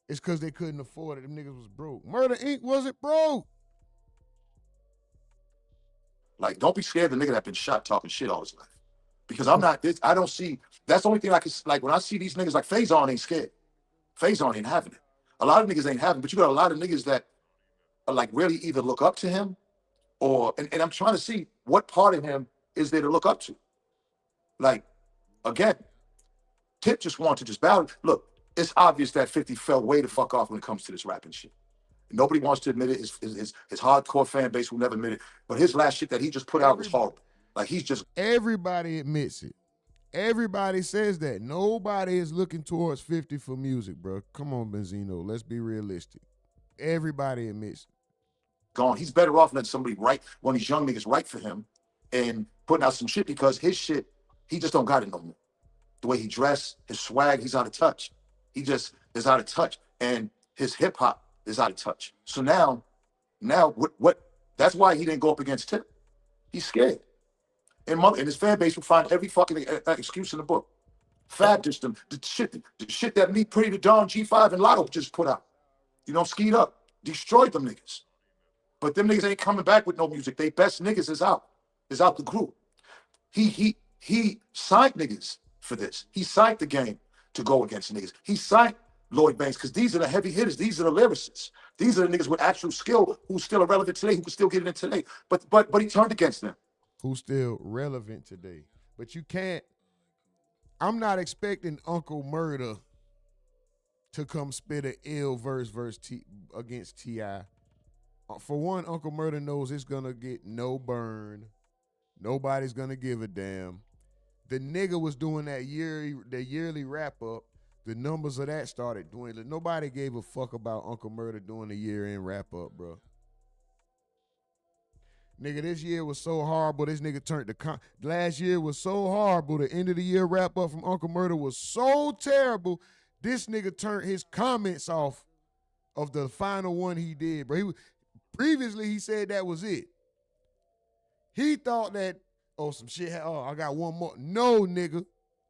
Speaker 2: it's because they couldn't afford it. Them niggas was broke. Murder Inc. wasn't broke.
Speaker 1: Like, don't be scared of the nigga that been shot talking shit all his life. Because I don't see, that's the only thing I can, like, when I see these niggas, like, Faison ain't scared. Faison ain't having it. A lot of niggas ain't having it, but you got a lot of niggas that are, like, really either look up to him or, and I'm trying to see what part of him is there to look up to. Like, again, Tip just wanted to just battle. Look, it's obvious that 50 fell way the fuck off when it comes to this rapping shit. Nobody wants to admit it. His hardcore fan base will never admit it. But his last shit that he just put out was horrible. Like, he's just...
Speaker 2: Everybody admits it. Everybody says that. Nobody is looking towards 50 for music, bro. Come on, Benzino. Let's be realistic. Everybody admits it.
Speaker 1: Gone. He's better off letting somebody write, one of these young niggas write for him and putting out some shit, because his shit, he just don't got it no more. The way he dressed, his swag, he's out of touch. He just is out of touch. And his hip hop is out of touch. So now what that's why he didn't go up against Tip. He's scared. And his fan base will find every fucking excuse in the book. Fab dished him. The shit that Me, Pretty, the Don, G5, and Lotto just put out. You know, skied up. Destroyed them niggas. But them niggas ain't coming back with no music. They best niggas is out the group. He signed niggas for this. He signed the game to go against niggas. He signed Lloyd Banks, because these are the heavy hitters. These are the lyricists. These are the niggas with actual skill who's still irrelevant today, who can still get it in today. But he turned against them.
Speaker 2: Who's still relevant today. But you can't, I'm not expecting Uncle Murder to come spit an ill verse against T.I. For one, Uncle Murder knows it's going to get no burn. Nobody's going to give a damn. The nigga was doing that yearly wrap-up. The numbers of that started dwindling. Nobody gave a fuck about Uncle Murder doing the year-end wrap-up, bro. Nigga, this year was so horrible, this nigga turned the... Last year was so horrible, the end of the year wrap-up from Uncle Murder was so terrible, this nigga turned his comments off of the final one he did, bro. Previously, he said that was it. He thought that, some shit, I got one more. No, nigga.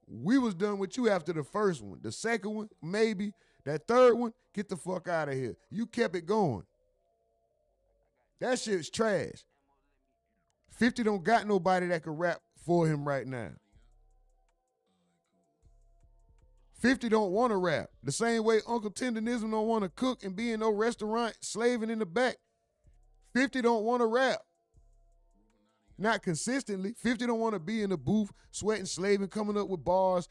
Speaker 2: We was done with you after the first one. The second one, maybe. That third one, get the fuck out of here. You kept it going. That shit's trash. 50 don't got nobody that can rap for him right now. 50 don't want to rap. The same way Uncle Tenderism don't want to cook and be in no restaurant slaving in the back. 50 don't want to rap. Not consistently. 50 don't want to be in the booth, sweating, slaving, coming up with bars,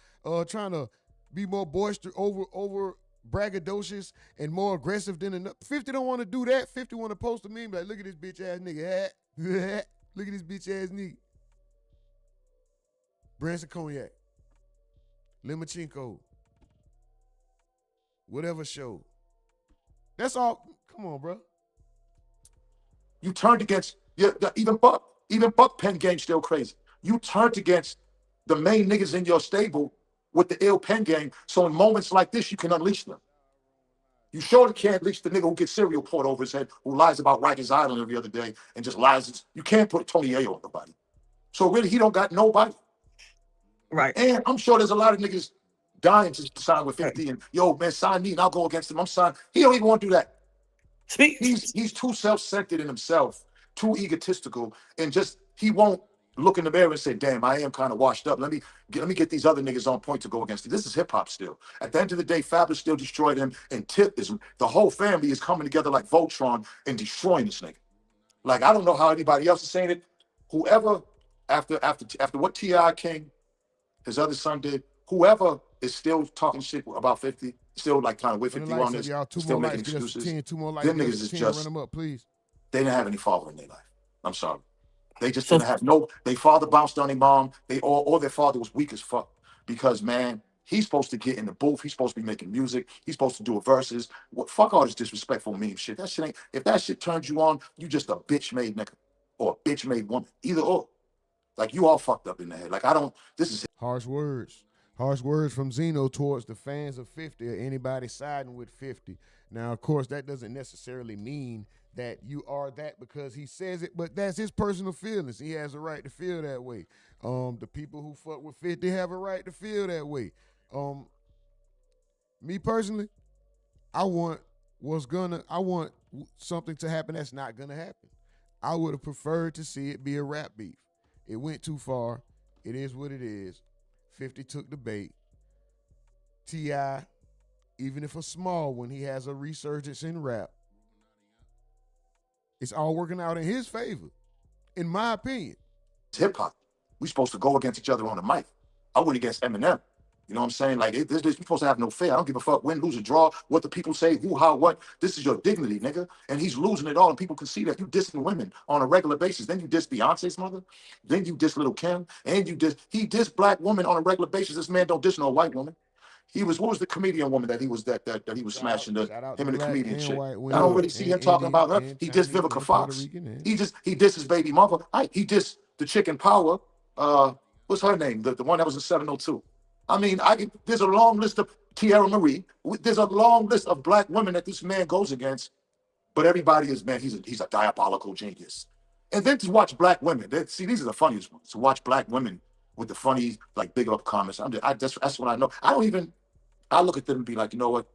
Speaker 2: trying to be more boisterous, over braggadocious and more aggressive than another. 50 don't want to do that. 50 want to post a meme like, look at this bitch ass nigga. Look at this bitch ass nigga. Branson Cognac, Limachenko, whatever show. That's all. Come on, bro.
Speaker 1: You turned against even Buck. Even Buck pen game still crazy. You turned against the main niggas in your stable with the ill pen game. So in moments like this, you can unleash them. You surely can't unleash the nigga who gets cereal poured over his head, who lies about Rikers Island every other day and just lies. You can't put Tony Ayo on nobody. So really, he don't got nobody.
Speaker 7: Right.
Speaker 1: And I'm sure there's a lot of niggas dying to sign with 50 and, yo, man, sign me and I'll go against him. I'm signed. He don't even want to do that. He's too self-centered in himself, too egotistical, and just he won't look in the mirror and say, damn, I am kind of washed up. Let me get these other niggas on point to go against it. This is hip-hop still. At the end of the day, Fabulous still destroyed him, and Tip is the whole family is coming together like Voltron and destroying this nigga. Like, I don't know how anybody else is saying it. Whoever, after what T.I. King, his other son did, whoever is still talking shit about 50, still like kind of with 50 on this,
Speaker 2: y'all,
Speaker 1: still making excuses. Them niggas is just,
Speaker 2: run them up, please.
Speaker 1: They didn't have any father in their life. I'm sorry. They just didn't have no, their father bounced on their mom. Or their father was weak as fuck. Because, man, he's supposed to get in the booth. He's supposed to be making music. He's supposed to do a verses. Fuck all this disrespectful meme shit. That shit ain't, if that shit turns you on, you just a bitch made nigga. Or a bitch made woman. Either or. Like, you all fucked up in the head. Like, this is
Speaker 2: harsh words. Harsh words from Zeno towards the fans of 50 or anybody siding with 50. Now, of course, that doesn't necessarily mean that you are that because he says it, but that's his personal feelings. He has a right to feel that way. The people who fuck with 50 have a right to feel that way. Me personally, I want something to happen that's not gonna happen. I would have preferred to see it be a rap beef. It went too far. It is what it is. 50 took the bait. T.I., even if a small one, he has a resurgence in rap. It's all working out in his favor, in my opinion.
Speaker 1: It's hip-hop. We supposed to go against each other on the mic. I went against Eminem. You know what I'm saying? Like, you're supposed to have no fear. I don't give a fuck win, lose, or draw, what the people say, who, how, what. This is your dignity, nigga. And he's losing it all, and people can see that. You dissing women on a regular basis. Then you diss Beyonce's mother. Then you diss Lil' Kim. And he dissed black women on a regular basis. This man don't diss no white woman. What was the comedian woman that he was smashing him and the comedian chick? I don't really see him talking about her. He dissed Vivica Fox. He dissed his baby mother. He dissed the chick in Power. What's her name? The one that was in 702. I mean, there's a long list of Tierra Marie. There's a long list of black women that this man goes against. But everybody is, man, he's a diabolical genius. And then to watch black women, these are the funniest ones. To watch black women with the funny, like, big up comments. That's what I know. I look at them and be like, you know what?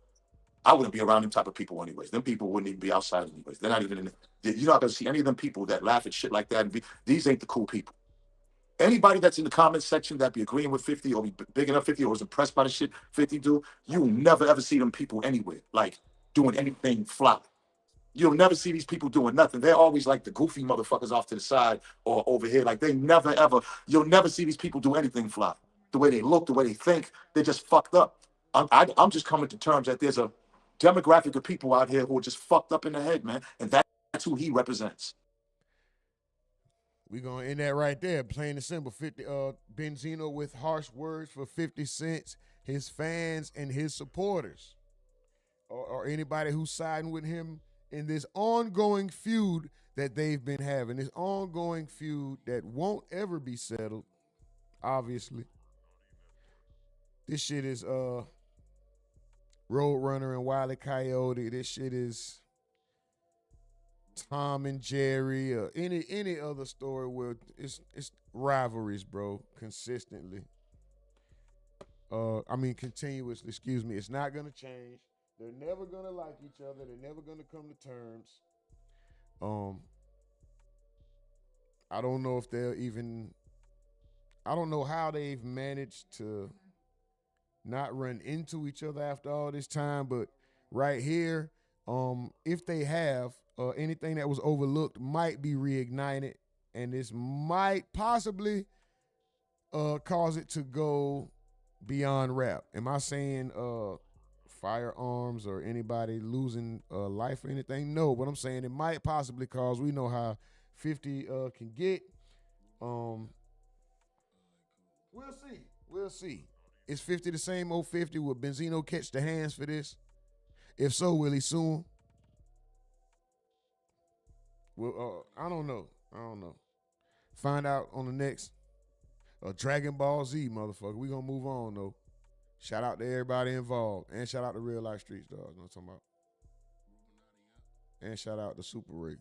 Speaker 1: I wouldn't be around them type of people anyways. Them people wouldn't even be outside anyways. They're not even in it. You're not going to see any of them people that laugh at shit like that. These ain't the cool people. Anybody that's in the comments section that be agreeing with 50 or be big enough 50 or was impressed by the shit 50 do, you'll never ever see them people anywhere, like, doing anything fly. You'll never see these people doing nothing. They're always like the goofy motherfuckers off to the side or over here. Like, you'll never see these people do anything fly. The way they look, the way they think, they're just fucked up. I'm just coming to terms that there's a demographic of people out here who are just fucked up in the head, man. And that's who he represents.
Speaker 2: We're going to end that right there. Plain and simple. Benzino with harsh words for 50 Cent, his fans, and his supporters. Or anybody who's siding with him in this ongoing feud that they've been having. This ongoing feud that won't ever be settled, obviously. This shit is Roadrunner and Wile E. Coyote. This shit is Tom and Jerry or any other story where it's rivalries, bro, consistently. Continuously, excuse me. It's not gonna change. They're never gonna like each other. They're never gonna come to terms. I don't know if I don't know how they've managed to not run into each other after all this time, but right here, if they have, anything that was overlooked might be reignited, and this might possibly cause it to go beyond rap. Am I saying firearms or anybody losing life or anything? No, but I'm saying it might possibly cause, we know how 50 can get. We'll see. We'll see. Is 50 the same old 50? Will Benzino catch the hands for this? If so, will he soon? Well, I don't know. Find out on the next Dragon Ball Z, motherfucker. We gonna move on, though. Shout out to everybody involved. And shout out to Real Life Streets, dog. You know what I'm talking about? And shout out to Super Rig.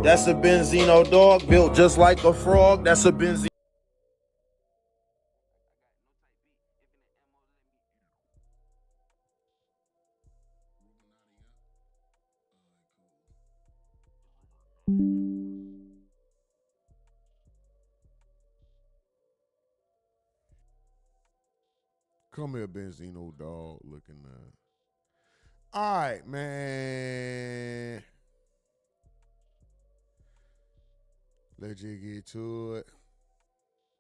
Speaker 8: That's a Benzino dog, built just like a frog. That's a Benzino.
Speaker 2: Come here, Benzino dog looking all right, man. Let's just get to it.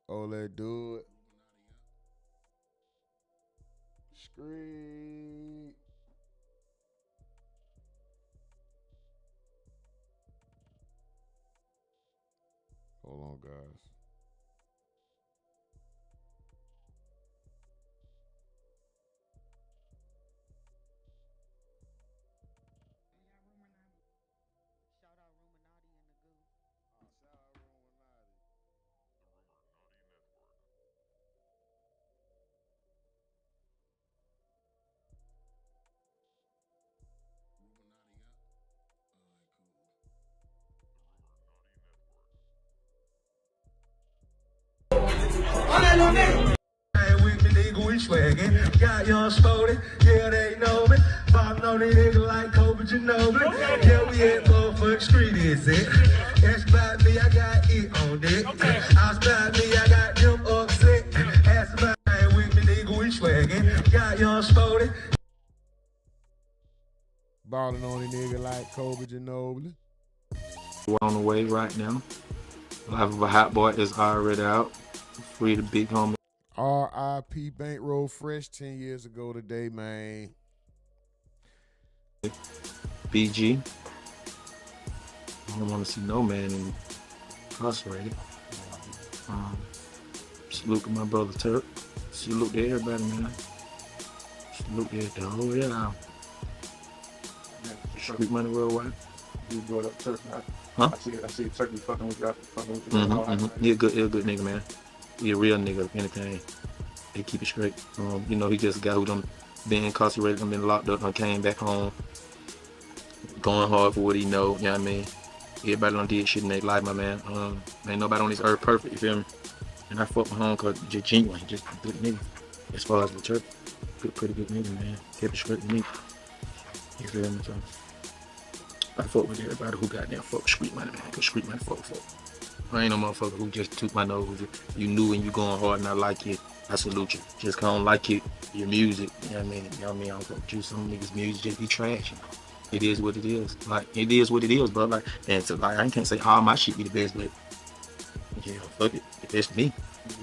Speaker 2: Oh, let's do it. Scream. Hold on, guys.
Speaker 9: Shout out RUMORNATI and the goo.
Speaker 2: Shout out RUMORNATI.
Speaker 10: With me, nigga, we swaggin'. Got young Spody, yeah, they know me. Bob know these niggas like Kobe Ginobili. Yeah, we at motherfucking street, is it? Ask about me, I got it on deck. Ask about me, I got them upset. Ask about me, with me, nigga, we swaggin'. Got young Spody.
Speaker 2: Ballin' on a nigga like Kobe Ginobili.
Speaker 11: We're on the way right now. Life of a Hot Boy is already out. Free the big homie.
Speaker 2: R.I.P. Bankroll fresh 10 years ago today, man.
Speaker 11: BG. I don't want to see no man incarcerated. Salute to my brother Turk. Salute to everybody, man. Salute to the whole yeah. Street money worldwide.
Speaker 1: You brought up Turk.
Speaker 11: Huh?
Speaker 1: I see Turkey fucking with you.
Speaker 11: He a good nigga, man. He a real nigga, if anything. They keep it straight. You know, he just a guy who done been incarcerated, done been locked up, done came back home, going hard for what he know, you know what I mean? Everybody done did shit in their life, my man. Ain't nobody on this earth perfect, you feel me? And I fuck my home cause just genuine, just a good nigga. As far as the church, pretty good nigga, man. Kept it straight with me. You feel me? So I fuck with everybody who goddamn fuck street money, man. Cause street money fuck. I ain't no motherfucker who just took my nose. You knew and you going hard and I like it. I salute you. Just cause I don't like it, your music. You know what I mean? You know what I mean? I don't fuck with you. Some niggas' music just be trash. It is what it is. Like, it is what it is, bro. Like, and so, like, I can't say all my shit be the best, but yeah, fuck it. The best for me.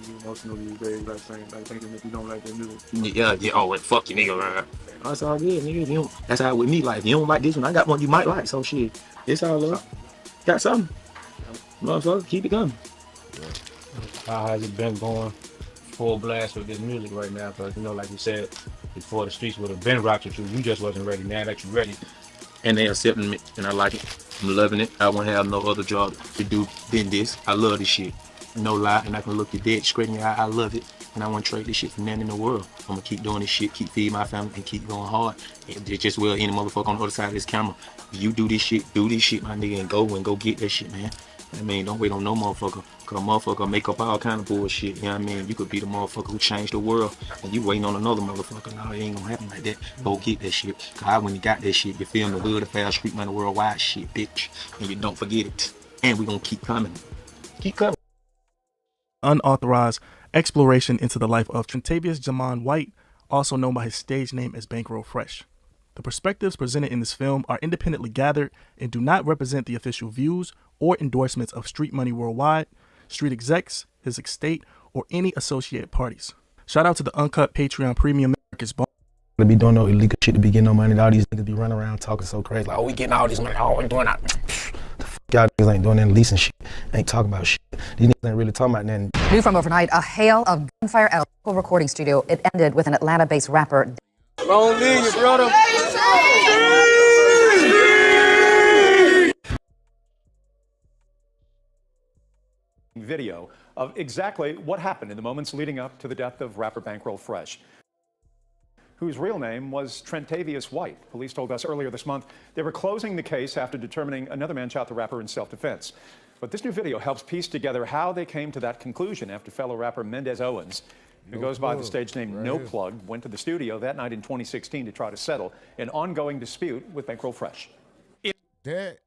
Speaker 1: You emotionally raised like saying, like thinking that you don't like their music.
Speaker 11: Yeah. Oh, well, fuck you, nigga. Man. That's all good, nigga. You don't, that's how with me. Like, if you don't like this one, I got one you might like. So shit, it's all love. Got something, motherfucker. Keep it coming.
Speaker 12: How has it been going full blast with this music right now? Because, you know, like you said, before the streets would have been rocked with you, you just wasn't ready. Now that you're ready.
Speaker 11: And they accepting me, and I like it. I'm loving it. I won't have no other job to do than this. I love this shit. No lie, and I can look you dead straight in your eye. I love it, and I won't trade this shit for nothing in the world. I'm gonna keep doing this shit, keep feeding my family, and keep going hard. And just well, any motherfucker on the other side of this camera, if you do this shit, my nigga, and go get that shit, man. I mean, don't wait on no motherfucker, cause a motherfucker make up all kind of bullshit, you know what I mean? You could be the motherfucker who changed the world, and you waiting on another motherfucker. No, it ain't gonna happen like that. Go get that shit, cause I when you got that shit, you feel me? Hood affair, street money, worldwide shit, bitch. And you don't forget it. And we gonna keep coming. Keep coming.
Speaker 13: Unauthorized exploration into the life of Trentavious Jamon White, also known by his stage name as Bankroll Fresh. The perspectives presented in this film are independently gathered and do not represent the official views or endorsements of Street Money Worldwide, Street Execs, his estate, or any associated parties. Shout out to the Uncut Patreon Premium Marcus Bone.
Speaker 14: To be doing no illegal shit to be getting no money. All these niggas be running around talking so crazy. Like, oh, we getting all this money. Oh, we doing that. The fuck Y'all niggas ain't doing any leasing shit. Ain't talking about shit. These niggas ain't really talking about nothing.
Speaker 15: New from overnight, a hail of gunfire at a local recording studio. It ended with an Atlanta-based rapper.
Speaker 16: Long live you, brother.
Speaker 17: Video of exactly what happened in the moments leading up to the death of rapper Bankroll Fresh, whose real name was Trentavious White. Police told us earlier this month they were closing the case after determining another man shot the rapper in self-defense. But this new video helps piece together how they came to that conclusion after fellow rapper Mendez Owens, who goes by the stage name No Plug, went to the studio that night in 2016 to try to settle an ongoing dispute with Bankroll Fresh.
Speaker 2: That,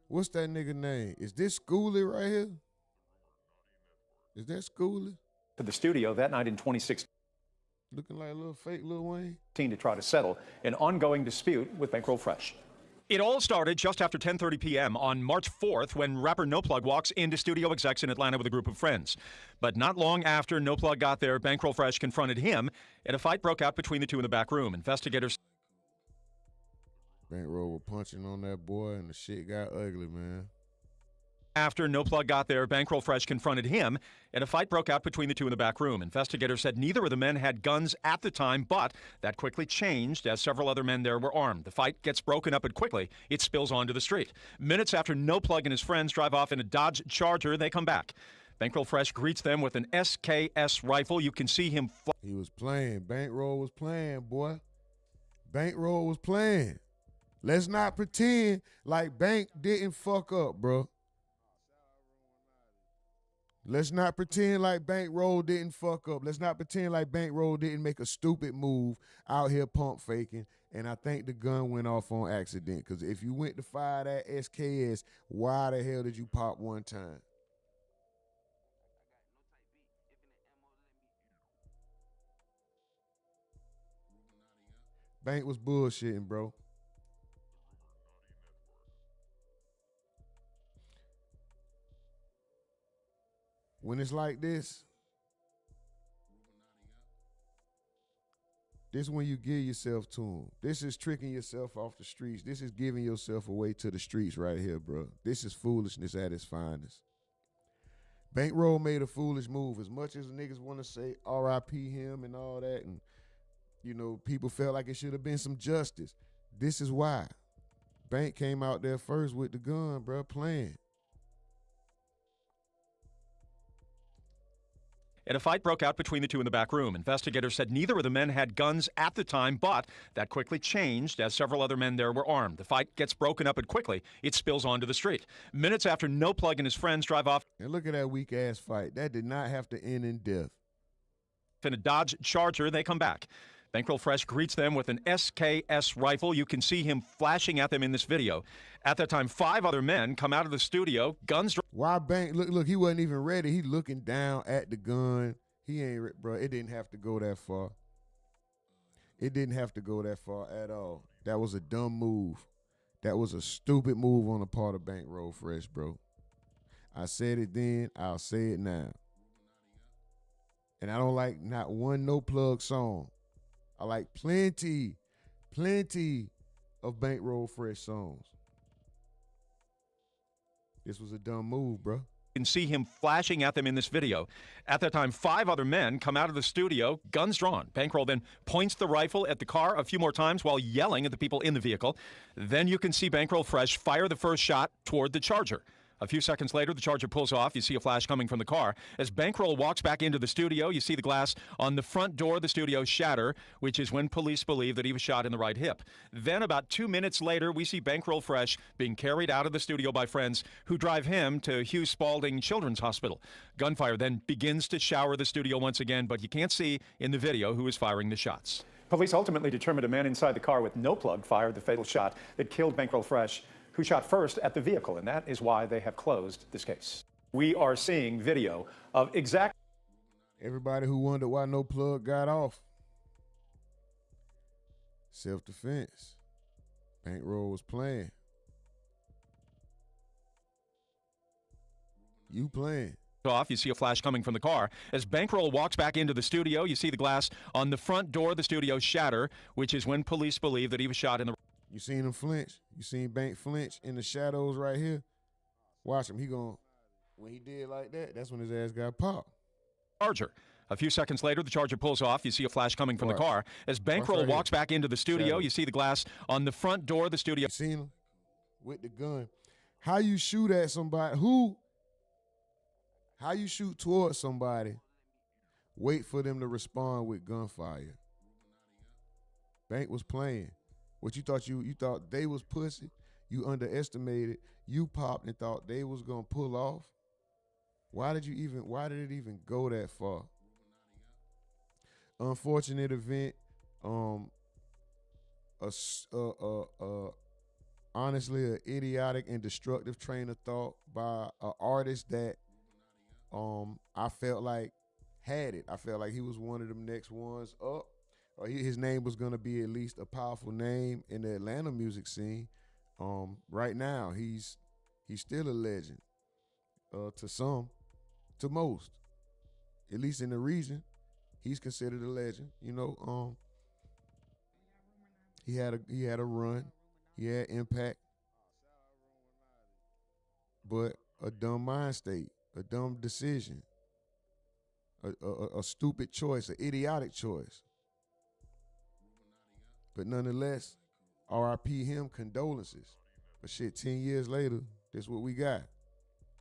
Speaker 2: what's that nigga name? Is this Schoolie right here? Is that Schoolie?
Speaker 17: To the studio that night in 2016.
Speaker 2: Looking like a little fake Lil Wayne.
Speaker 17: To try to settle an ongoing dispute with Bankroll Fresh. It all started just after 10:30 p.m. on March 4th when rapper No Plug walks into studio execs in Atlanta with a group of friends. But not long after No Plug got there, Bankroll Fresh confronted him, and a fight broke out between the two in the back room. Investigators.
Speaker 2: Bankroll was punching on that boy, and the shit got ugly, man.
Speaker 17: After No Plug got there, Bankroll Fresh confronted him, and a fight broke out between the two in the back room. Investigators said neither of the men had guns at the time, but that quickly changed as several other men there were armed. The fight gets broken up, and quickly it spills onto the street. Minutes after No Plug and his friends drive off in a Dodge Charger, they come back. Bankroll Fresh greets them with an SKS rifle. You can see him.
Speaker 2: He was playing. Bankroll was playing, boy. Bankroll was playing. Let's not pretend like Bank didn't fuck up, bro. Let's not pretend like Bankroll didn't fuck up. Let's not pretend like Bankroll didn't make a stupid move out here pump faking. And I think the gun went off on accident. Because if you went to fire that SKS, why the hell did you pop one time? Bank was bullshitting, bro. When it's like this when you give yourself to them. This is tricking yourself off the streets. This is giving yourself away to the streets right here, bro. This is foolishness at its finest. Bankroll made a foolish move. As much as the niggas want to say R.I.P. him and all that, and, you know, people felt like it should have been some justice. This is why. Bank came out there first with the gun, bro, playing.
Speaker 17: And a fight broke out between the two in the back room. Investigators said neither of the men had guns at the time, but that quickly changed as several other men there were armed. The fight gets broken up, and quickly it spills onto the street. Minutes after No Plug and his friends drive off.
Speaker 2: And look at that weak-ass fight. That did not have to end in death.
Speaker 17: In a Dodge Charger, they come back. Bankroll Fresh greets them with an SKS rifle. You can see him flashing at them in this video. At that time, 5 other men come out of the studio, guns.
Speaker 2: Why Bank? Look, he wasn't even ready. He looking down at the gun. He ain't, bro. It didn't have to go that far. It didn't have to go that far at all. That was a dumb move. That was a stupid move on the part of Bankroll Fresh, bro. I said it then. I'll say it now. And I don't like not one No Plug song. I like plenty of Bankroll Fresh songs. This was a dumb move, bro.
Speaker 17: You can see him flashing at them in this video. At that time, 5 other men come out of the studio, guns drawn. Bankroll then points the rifle at the car a few more times while yelling at the people in the vehicle. Then you can see Bankroll Fresh fire the first shot toward the Charger. A few seconds later, the Charger pulls off. You see a flash coming from the car. As Bankroll walks back into the studio, you see the glass on the front door of the studio shatter, which is when police believe that he was shot in the right hip. Then about 2 minutes later, we see Bankroll Fresh being carried out of the studio by friends who drive him to Hugh Spalding Children's Hospital. Gunfire then begins to shower the studio once again, but you can't see in the video who is firing the shots. Police ultimately determined a man inside the car with No Plug fired the fatal shot that killed Bankroll Fresh, who shot first at the vehicle, and that is why they have closed this case. We are seeing video of exact.
Speaker 2: Everybody who wondered why No Plug got off. Self-defense. Bankroll was playing. You playing.
Speaker 17: Off, you see a flash coming from the car. As Bankroll walks back into the studio, you see the glass on the front door of the studio shatter, which is when police believe that he was shot in the.
Speaker 2: You seen him flinch? You seen Bank flinch in the shadows right here? Watch him. When he did like that, that's when his ass got popped.
Speaker 17: Charger. A few seconds later, the Charger pulls off. You see a flash coming from the car. As Bankroll
Speaker 2: right
Speaker 17: walks back into the studio, you see the glass on the front door of the studio.
Speaker 2: You seen him with the gun. How you shoot at somebody? How you shoot towards somebody, wait for them to respond with gunfire? Bank was playing. What you thought they was pussy? You underestimated. You popped and thought they was gonna pull off. Why did it even go that far? Unfortunate event. Honestly, an idiotic and destructive train of thought by an artist that I felt like had it. I felt like he was one of them next ones up. Or his name was gonna be at least a powerful name in the Atlanta music scene. Right now, he's still a legend. To some, to most, at least in the region, he's considered a legend. You know, he had a run, he had impact, but a dumb mind state, a dumb decision, a stupid choice, an idiotic choice. But nonetheless, R.I.P. him, condolences. But shit, 10 years later, that's what we got.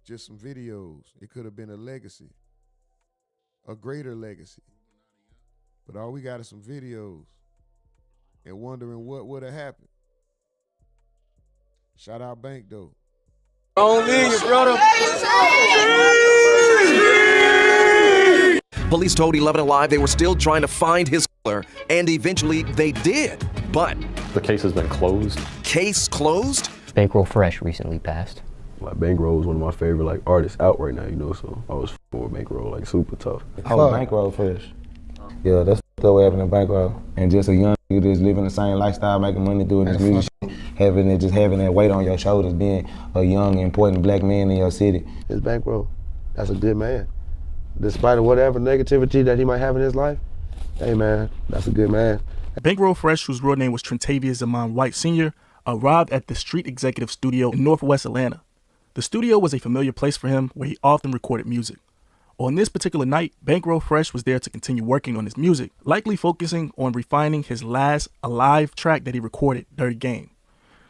Speaker 2: Just some videos. It could have been a legacy, a greater legacy. But all we got is some videos and wondering what would have happened. Shout out Bank, though.
Speaker 16: Don't leave, brother.
Speaker 18: Police told 11 Alive they were still trying to find his killer, and eventually they did. But
Speaker 19: the case has been closed.
Speaker 18: Case closed?
Speaker 20: Bankroll Fresh recently passed.
Speaker 19: Like Bankroll is one of my favorite artists out right now, you know, so I was for Bankroll, super tough.
Speaker 21: Oh, Bankroll Fresh. Yeah, that's what happened to Bankroll. And just a young nigga just living the same lifestyle, making money, doing this music shit, having that weight on your shoulders, being a young, important black man in your city.
Speaker 22: It's Bankroll. That's a good man. Despite of whatever negativity that he might have in his life, hey man, that's a good man.
Speaker 13: Bankroll Fresh, whose real name was Trentavious Zaman White Sr., arrived at the Street Executive Studio in Northwest Atlanta. The studio was a familiar place for him where he often recorded music. On this particular night, Bankroll Fresh was there to continue working on his music, likely focusing on refining his last alive track that he recorded, Dirty Game.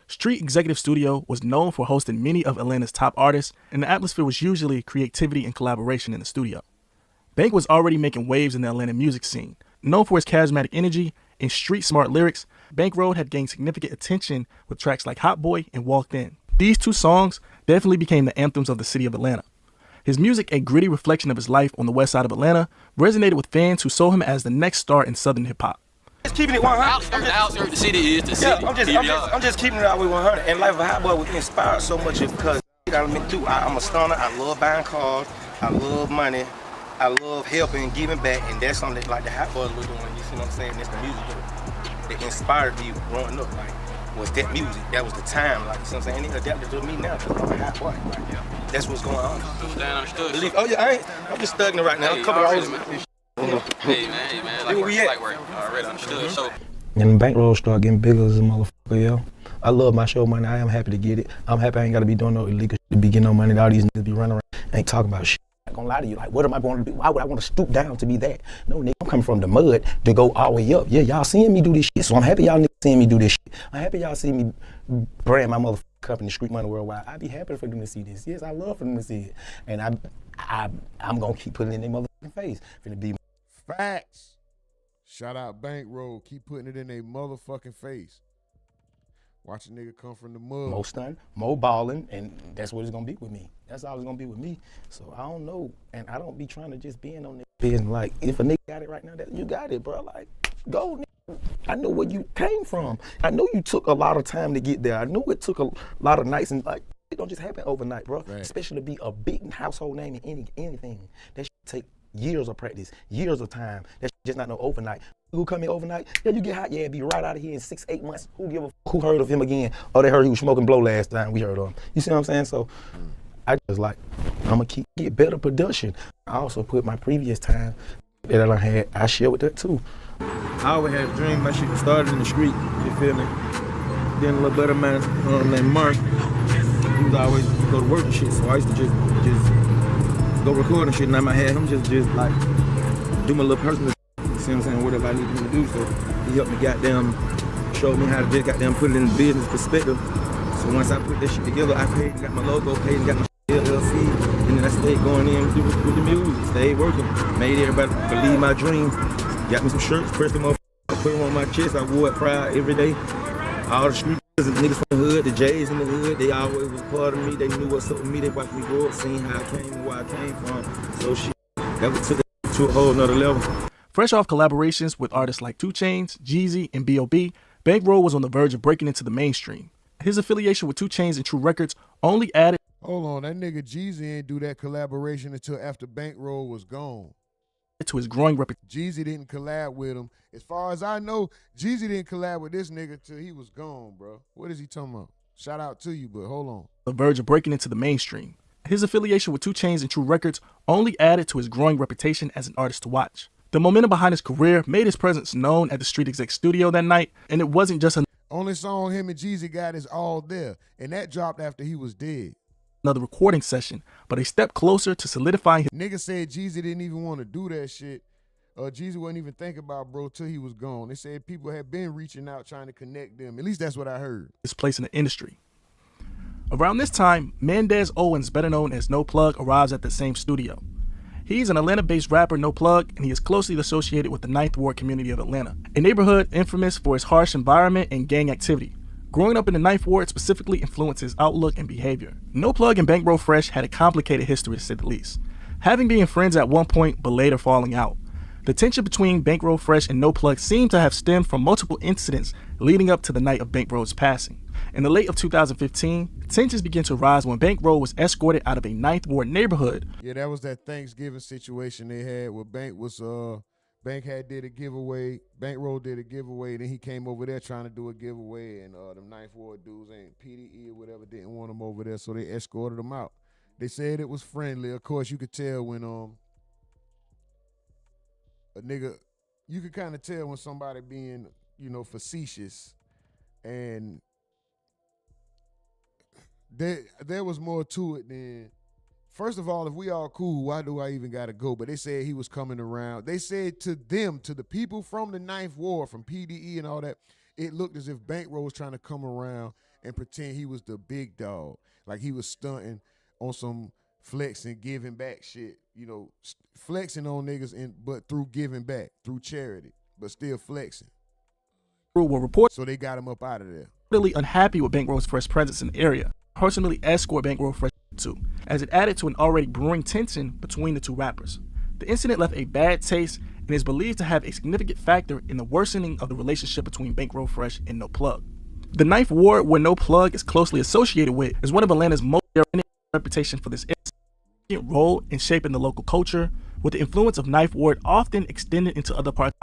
Speaker 13: Street Executive Studio was known for hosting many of Atlanta's top artists, and the atmosphere was usually creativity and collaboration in the studio. Bank was already making waves in the Atlanta music scene. Known for his charismatic energy and street-smart lyrics, Bankroll had gained significant attention with tracks like Hot Boy and Walked In. These two songs definitely became the anthems of the city of Atlanta. His music, a gritty reflection of his life on the west side of Atlanta, resonated with fans who saw him as the next star in Southern hip-hop.
Speaker 21: Just keeping it 100.
Speaker 23: The outskirts, the city is the city.
Speaker 21: I'm just keeping it out with 100. And Life of a Hot Boy was inspired so much because I'm a stunner. I love buying cars. I love money. I love helping and giving back, and that's something like the Hot Boys were doing. You see what I'm saying? That's the music that inspired me growing up. Was that music? That was the time. You see what I'm saying? And it adapted to me now because I'm a Hot Boy. That's what's going on.
Speaker 23: Understood.
Speaker 21: Oh yeah, I'm just studying right now.
Speaker 23: Hey,
Speaker 21: a couple of hours.
Speaker 23: Hey man, like work. Already understood. So.
Speaker 21: And Bankroll started getting bigger as a motherfucker, yo. I love my show money. I am happy to get it. I'm happy I ain't got to be doing no illegal shit to be getting no money. All these niggas be running around, ain't talking about shit. I'm not gonna lie to you. What am I going to do? Why would I want to stoop down to be that? No, nigga, I'm coming from the mud to go all the way up. Yeah, y'all seeing me do this shit, so I'm happy y'all niggas seeing me do this shit. I'm happy y'all see me brand my motherfucking company, Street Money Worldwide. I'd be happy for them to see this. Yes, I love for them to see it. And I'm gonna keep putting it in their motherfucking face. Finna be
Speaker 2: facts. Shout out Bankroll. Keep putting it in their motherfucking face. Watch a nigga come from the mud.
Speaker 21: More stun, more balling, and that's what it's gonna be with me. That's all it's gonna be with me. So I don't know, and I don't be trying to just be in on nigga. If a nigga got it right now, that you got it, bro. Go, nigga. I know where you came from. I know you took a lot of time to get there. I know it took a lot of nights, and it don't just happen overnight, bro. Right. Especially to be a big household name in anything. That shit take years of practice, years of time. That shit just not no overnight. Who come in overnight? Yeah, you get hot. Yeah, be right out of here in 6-8 months. Who give a who heard of him again? Oh, they heard he was smoking blow last time we heard of him. You see what I'm saying? So I just I'm gonna get better production. I also put my previous time that I had, I share with that too. I always had a dream my shit started in the street, you feel me? then a little buddy of mine named Mark, he was always go to work and shit, so I used to just go record and shit, and I might have him just like do my little personal, you see what I'm saying, whatever I need him to do. So he helped me showed me how to just put it in business perspective. So once I put that shit together, I paid and got my logo, paid and got my LLC, and then I stayed going in with the music, stayed working, made everybody believe my dream. Got me some shirts, pressed them up, put them on my chest. I wore it proud every day. All the street niggas from the hood, the J's in the hood, they always was part of me. They knew what's up with me. They watched me grow up, seeing how I came and where I came from. So shit, that took it to a whole nother level.
Speaker 13: Fresh off collaborations with artists like 2 Chainz, Jeezy, and B.O.B., Bankroll was on the verge of breaking into the mainstream. His affiliation with 2 Chainz and True Records only added.
Speaker 2: Hold on, that nigga Jeezy ain't do that collaboration until after Bankroll was gone.
Speaker 13: To his growing reputation.
Speaker 2: Jeezy didn't collab with him. As far as I know, Jeezy didn't collab with this nigga till he was gone, bro. What is he talking about? Shout out to you, but hold on.
Speaker 13: The verge of breaking into the mainstream. His affiliation with 2 Chainz and True Records only added to his growing reputation as an artist to watch. The momentum behind his career made his presence known at the Street Exec studio that night, and it wasn't just
Speaker 2: only song him and Jeezy got is All There, and that dropped after he was dead.
Speaker 13: Another recording session, but a step closer to solidifying his.
Speaker 2: Nigga said Jeezy didn't even want to do that shit. Jeezy wasn't even thinking about bro till he was gone. They said people had been reaching out trying to connect them. At least that's what I heard.
Speaker 13: His place in the industry. Around this time, Mendez Owens, better known as No Plug, arrives at the same studio. He's an Atlanta-based rapper, No Plug, and he is closely associated with the 9th Ward community of Atlanta, a neighborhood infamous for its harsh environment and gang activity. Growing up in the 9th Ward specifically influenced his outlook and behavior. No Plug and Bankroll Fresh had a complicated history to say the least, having been friends at one point but later falling out. The tension between Bankroll Fresh and No Plug seemed to have stemmed from multiple incidents leading up to the night of Bankroll's passing. In the late of 2015, tensions began to rise when Bankroll was escorted out of a 9th Ward neighborhood.
Speaker 2: Yeah, that was that Thanksgiving situation they had where Bank did a giveaway, Bankroll did a giveaway, then he came over there trying to do a giveaway, and them 9th Ward dudes ain't PDE or whatever didn't want him over there, so they escorted him out. They said it was friendly. Of course, you could tell when a nigga, you could kind of tell when somebody being, facetious, and there was more to it than, first of all, if we all cool, why do I even gotta go? But they said he was coming around. They said to the people from the 9th Ward, from PDE and all that, it looked as if Bankroll was trying to come around and pretend he was the big dog. Like he was stunting on some flexing, giving back shit. Flexing on niggas, but through giving back, through charity, but still flexing.
Speaker 13: Were reported,
Speaker 2: so they got him up out of there.
Speaker 13: Really unhappy with Bankroll's Fresh presence in the area. Personally escort Bankroll Fresh too, as it added to an already brewing tension between the two rappers. The incident left a bad taste and is believed to have a significant factor in the worsening of the relationship between Bankroll Fresh and No Plug. The 9th Ward, where No Plug is closely associated with, is one of Atlanta's most reputation for this role in shaping the local culture, with the influence of 9th Ward often extended into other parts.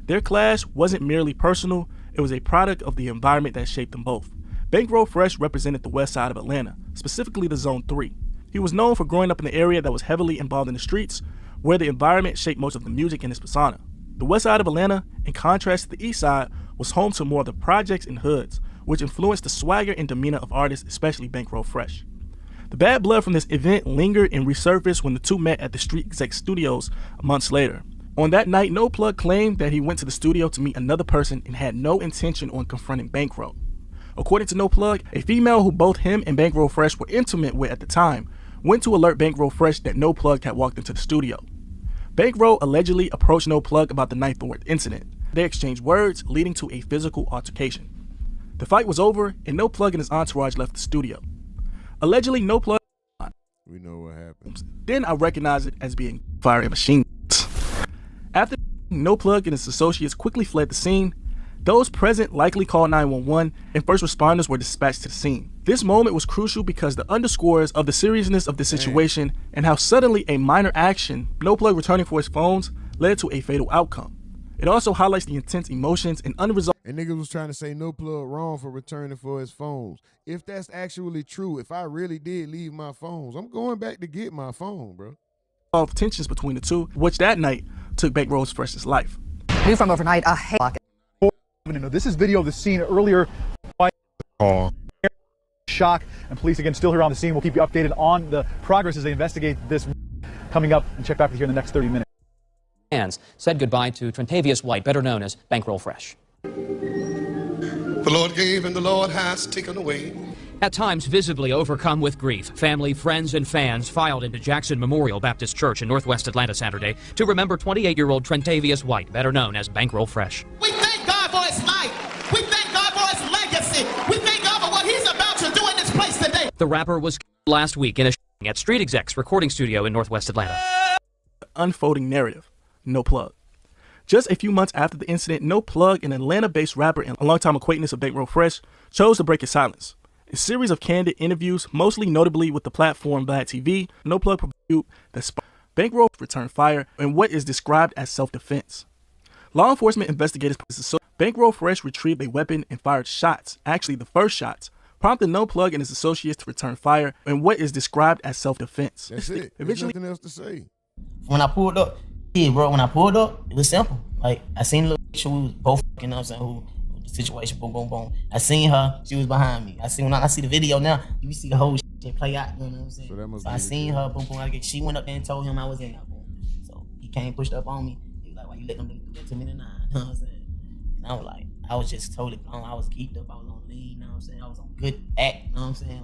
Speaker 13: Their clash wasn't merely personal, it was a product of the environment that shaped them both. Bankroll Fresh represented the west side of Atlanta, specifically the Zone 3. He was known for growing up in an area that was heavily involved in the streets, where the environment shaped most of the music in his persona. The west side of Atlanta, in contrast to the east side, was home to more of the projects and hoods, which influenced the swagger and demeanor of artists, especially Bankroll Fresh. The bad blood from this event lingered and resurfaced when the two met at the Street Exec Studios months later. On that night, No Plug claimed that he went to the studio to meet another person and had no intention on confronting Bankroll. According to No Plug, a female who both him and Bankroll Fresh were intimate with at the time went to alert Bankroll Fresh that No Plug had walked into the studio. Bankroll allegedly approached No Plug about the 9th Ward incident. They exchanged words, leading to a physical altercation. The fight was over, and No Plug and his entourage left the studio. Allegedly, No Plug.
Speaker 2: We know what happened.
Speaker 13: Then I recognized it as being fire and machine guns. After No Plug and his associates quickly fled the scene, those present likely called 911 and first responders were dispatched to the scene. This moment was crucial because the underscores of the seriousness of the situation and how suddenly a minor action, No Plug returning for his phones, led to a fatal outcome. It also highlights the intense emotions and unresolved.
Speaker 2: And niggas was trying to say No Plug wrong for returning for his phones. If that's actually true, if I really did leave my phones, I'm going back to get my phone, bro.
Speaker 13: Of tensions between the two, which that night took Bankroll Fresh's life.
Speaker 15: New from overnight, a
Speaker 3: This is video of the scene earlier. Shock, and police again still here on the scene. We'll keep you updated on the progress as they investigate this coming up, and check back with you in the next 30 minutes.
Speaker 4: Fans said goodbye to Trentavious White, better known as Bankroll Fresh.
Speaker 10: The Lord gave and the Lord has taken away.
Speaker 4: At times visibly overcome with grief, family, friends, and fans filed into Jackson Memorial Baptist Church in Northwest Atlanta Saturday to remember 28-year-old Trentavious White, better known as Bankroll Fresh.
Speaker 5: We thank God for his life. We thank God for his legacy. We thank God for what he's about to do in this place today.
Speaker 4: The rapper was killed last week in a shooting at Street Exec's recording studio in Northwest Atlanta.
Speaker 13: Unfolding narrative. No Plug. Just a few months after the incident, No Plug, an Atlanta-based rapper and a longtime acquaintance of Bankroll Fresh, chose to break his silence. A series of candid interviews, mostly notably with the platform Black TV, No Plug previewed that Bankroll returned fire in what is described as self-defense. Law enforcement investigators Bankroll Fresh retrieved a weapon and fired shots, actually the first shots, prompting No Plug and his associates to return fire in what is described as self-defense.
Speaker 2: That's it. There's nothing else to say.
Speaker 21: When I pulled up, when I pulled up, it was simple. Like, I seen the little bitch who was both, you know what I'm saying, who the situation, boom, boom, boom. I seen her, she was behind me. When I see the video now, you see the whole shit play out, you know what I'm saying? So I seen her, boom, boom, she went up there and told him I was in there, boom. So he came, pushed up on me. He was like, why you let them do that to me tonight? You know what I'm saying? And I was like, I was just totally blown. I was geeked up, I was on lean, you know what I'm saying? I was on good act, you know what I'm saying?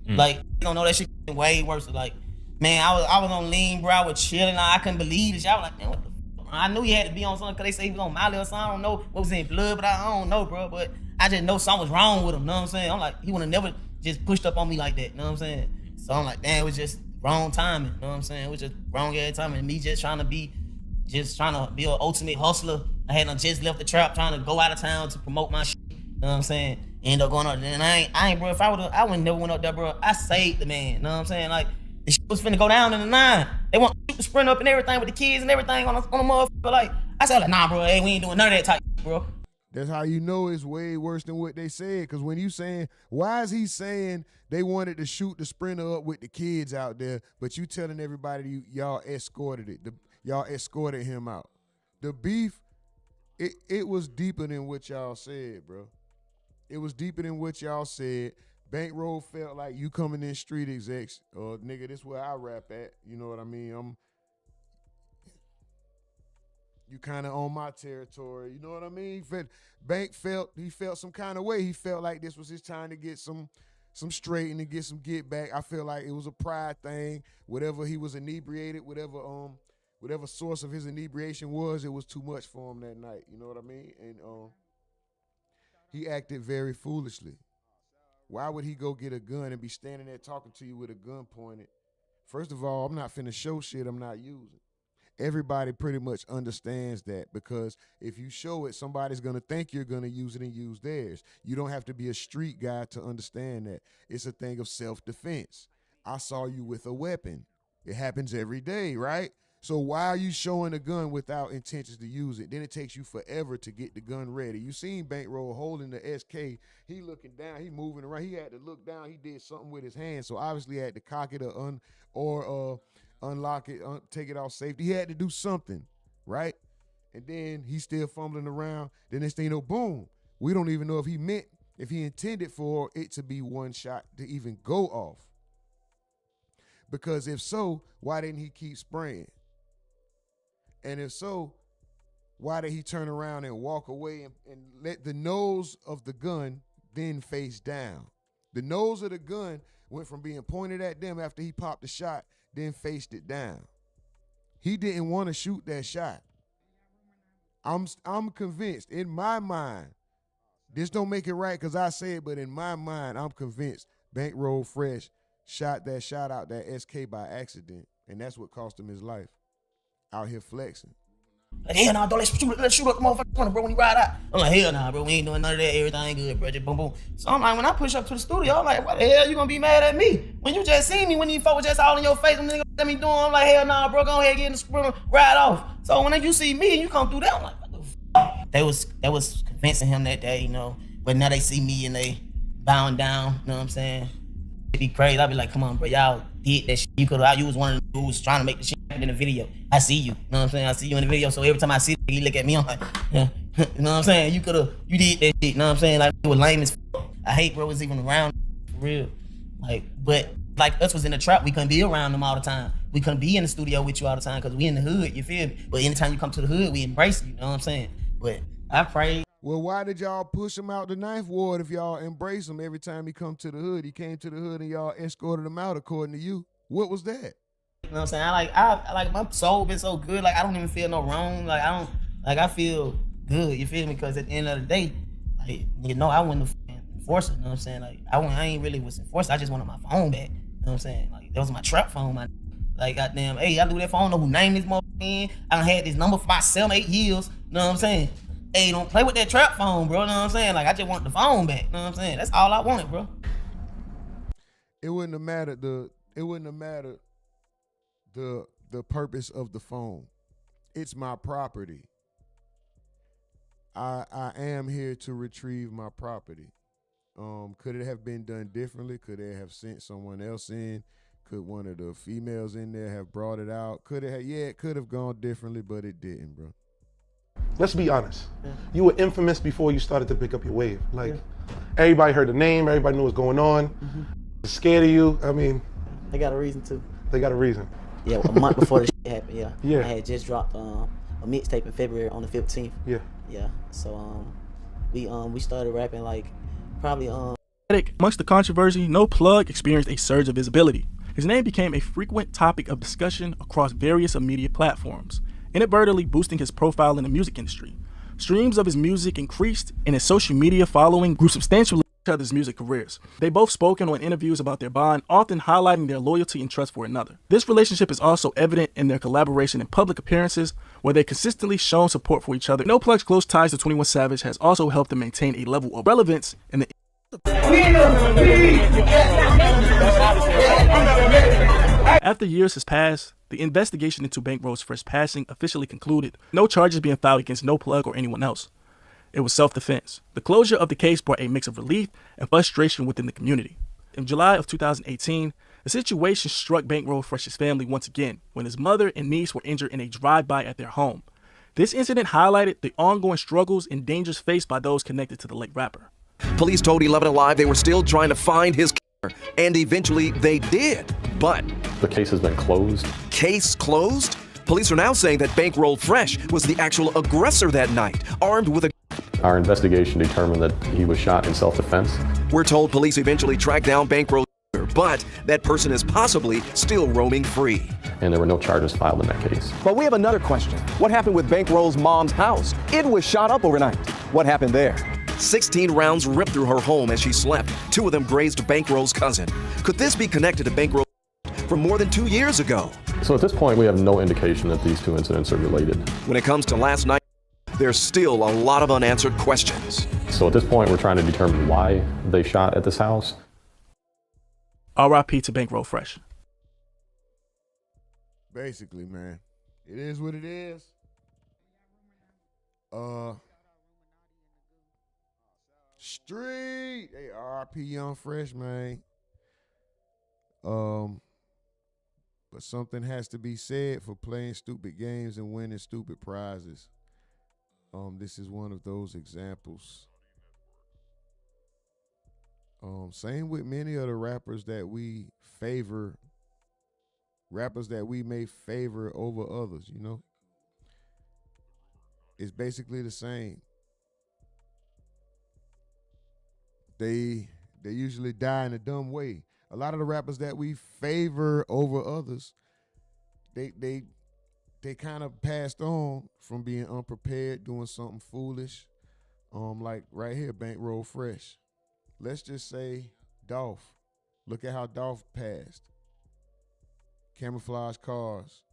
Speaker 21: Like, you don't know that shit way worse. Like, man, I was on lean, bro. I was chilling. I couldn't believe it. I was like, man, what the fuck? I knew he had to be on something because they say he was on Molly or something. I don't know what was in blood, but I don't know, bro. But I just know something was wrong with him, you know what I'm saying? I'm like, he would have never just pushed up on me like that, you know what I'm saying? So I'm like, damn, it was just wrong timing, you know what I'm saying? It was just wrong every time. And me just trying to be an ultimate hustler. I had just left the trap trying to go out of town to promote my shit, you know what I'm saying? End up going up there. And I ain't, bro, if I would never went up there, bro. I saved the man, you know what I'm saying? Like, the shit was finna go down in the 9. They want to shoot the sprint up and everything with the kids and everything on the motherfucker. Like, I said, like, nah, bro, hey, we ain't doing none of that type of shit, bro.
Speaker 2: That's how you know it's way worse than what they said. Because when you saying, why is he saying they wanted to shoot the sprinter up with the kids out there, but you telling everybody y'all escorted it, y'all escorted him out. The beef, it was deeper than what y'all said, bro. It was deeper than what y'all said. Bankroll felt like you coming in Street Execs, nigga, this where I rap at. You know what I mean? You kind of on my territory. You know what I mean? Bank felt some kind of way. He felt like this was his time to get some straight and to get some get back. I feel like it was a pride thing. Whatever he was inebriated, whatever source of his inebriation was, it was too much for him that night. You know what I mean? And he acted very foolishly. Why would he go get a gun and be standing there talking to you with a gun pointed? First of all, I'm not finna show shit I'm not using. Everybody pretty much understands that, because if you show it, somebody's gonna think you're gonna use it and use theirs. You don't have to be a street guy to understand that. It's a thing of self-defense. I saw you with a weapon. It happens every day, right? So why are you showing a gun without intentions to use it? Then it takes you forever to get the gun ready. You seen Bankroll holding the SK. He looking down. He moving around. He had to look down. He did something with his hand. So obviously he had to cock it or unlock it, take it off safety. He had to do something, right? And then he's still fumbling around. Then this thing, boom. We don't even know if he intended for it to be one shot to even go off. Because if so, why didn't he keep spraying? And if so, why did he turn around and walk away and let the nose of the gun then face down? The nose of the gun went from being pointed at them after he popped the shot, then faced it down. He didn't want to shoot that shot. I'm convinced, in my mind, this don't make it right because I say it, but in my mind, I'm convinced Bankroll Fresh shot that shot out that SK by accident, and that's what cost him his life. Out here flexing.
Speaker 21: Like, hell nah, let's shoot up the motherfucker, bro, when he ride out. I'm like, hell nah, bro, we ain't doing none of that. Everything good, bro, just boom, boom. So I'm like, when I push up to the studio, I'm like, why the hell you gonna be mad at me? When you just seen me, when you folks just all in your face, when nigga let me do, I'm like, hell nah, bro, go ahead, get in the sprinter, ride off. So when you see me and you come through that, I'm like, what the fuck? That was convincing him that day, you know. But now they see me and they bowing down, you know what I'm saying? It'd be crazy. I'd be like, come on, bro, y'all did that shit. You was one of the dudes trying to make the shit happen in the video. I see you, you know what I'm saying? I see you in the video. So every time I see it, he look at me, I'm like, yeah, You know what I'm saying? You did that shit, you know what I'm saying? Like, it was lame as f. I hate bro was even around for real. Like, but like us was in the trap, we couldn't be around them all the time. We couldn't be in the studio with you all the time because we in the hood, you feel me? But anytime you come to the hood, we embrace you know what I'm saying? But I pray.
Speaker 2: Well, why did y'all push him out the ninth ward if y'all embrace him every time he come to the hood? He came to the hood and y'all escorted him out according to you. What was that?
Speaker 21: You know what I'm saying? I like my soul been so good. Like I don't even feel no wrong. Like I feel good. You feel me? Because at the end of the day, like you know, I wasn't a enforcer. You know what I'm saying? Like I ain't really was enforcer. I just wanted my phone back. You know what I'm saying? Like that was my trap phone. Like goddamn, hey, I do that phone. I know who named this motherfucker. I done had this number for about 7-8 years. You know what I'm saying? Hey, don't play with that trap phone, bro. You know what I'm saying? Like I just want the phone back. You know what I'm saying? That's all I wanted, bro.
Speaker 2: It wouldn't have mattered the purpose of the phone. It's my property. I am here to retrieve my property. Could it have been done differently? Could they have sent someone else in? Could one of the females in there have brought it out? Could it have? Yeah, it could have gone differently, but it didn't, bro.
Speaker 6: Let's be honest. You were infamous before you started to pick up your wave. Like, everybody heard the name, everybody knew what's going on. Scared of you. I mean,
Speaker 7: They got a reason to.
Speaker 6: they got a reason.
Speaker 7: Yeah, a month before the shit happened, yeah.
Speaker 6: Yeah.
Speaker 7: I had just dropped a mixtape in February on the 15th.
Speaker 6: Yeah.
Speaker 7: Yeah. So we started rapping like probably
Speaker 13: Amongst the controversy, No Plug experienced a surge of visibility. His name became a frequent topic of discussion across various media platforms, inadvertently boosting his profile in the music industry. Streams of his music increased, and his social media following grew substantially each other's music careers. They both spoken on interviews about their bond, often highlighting their loyalty and trust for another. This relationship is also evident in their collaboration in public appearances, where they consistently shown support for each other. No Plug's close ties to 21 Savage has also helped them maintain a level of relevance in the After years has passed, the investigation into Bankroll's first passing officially concluded, no charges being filed against No Plug or anyone else. It was self-defense. The closure of the case brought a mix of relief and frustration within the community. In July of 2018, a situation struck Bankroll Fresh's family once again when his mother and niece were injured in a drive-by at their home. This incident highlighted the ongoing struggles and dangers faced by those connected to the late rapper.
Speaker 18: Police told 11 Alive they were still trying to find his killer, and eventually they did. But
Speaker 19: the case has been closed.
Speaker 18: Case closed? Police are now saying that Bankroll Fresh was the actual aggressor that night, armed with a...
Speaker 19: Our investigation determined that he was shot in self-defense.
Speaker 18: We're told police eventually tracked down Bankroll, but that person is possibly still roaming free.
Speaker 19: And there were no charges filed in that case.
Speaker 8: But we have another question. What happened with Bankroll's mom's house? It was shot up overnight. What happened there?
Speaker 18: 16 rounds ripped through her home as she slept. 2 of them grazed Bankroll's cousin. Could this be connected to Bankroll from more than 2 years ago?
Speaker 19: So at this point, we have no indication that these two incidents are related.
Speaker 18: When it comes to last night, there's still a lot of unanswered questions.
Speaker 19: So at this point, we're trying to determine why they shot at this house.
Speaker 13: R.I.P. to Bankroll Fresh.
Speaker 2: Basically, man, it is what it is. Street. Hey, R.I.P. Young Fresh, man. But something has to be said for playing stupid games and winning stupid prizes. This is one of those examples. Same with many of the rappers that we favor, rappers that we may favor over others, you know? It's basically the same. They usually die in a dumb way. A lot of the rappers that we favor over others, they kind of passed on from being unprepared, doing something foolish. Like right here, Bankroll Fresh. Let's just say Dolph. Look at how Dolph passed. Camouflage cars.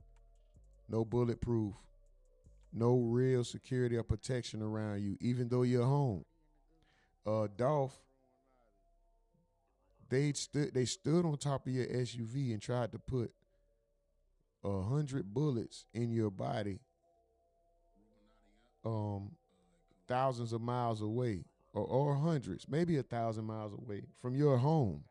Speaker 2: No bulletproof. No real security or protection around you, even though you're home. Dolph, they stood on top of your SUV and tried to put 100 bullets in your body, thousands of miles away, or hundreds, maybe 1,000 miles away from your home.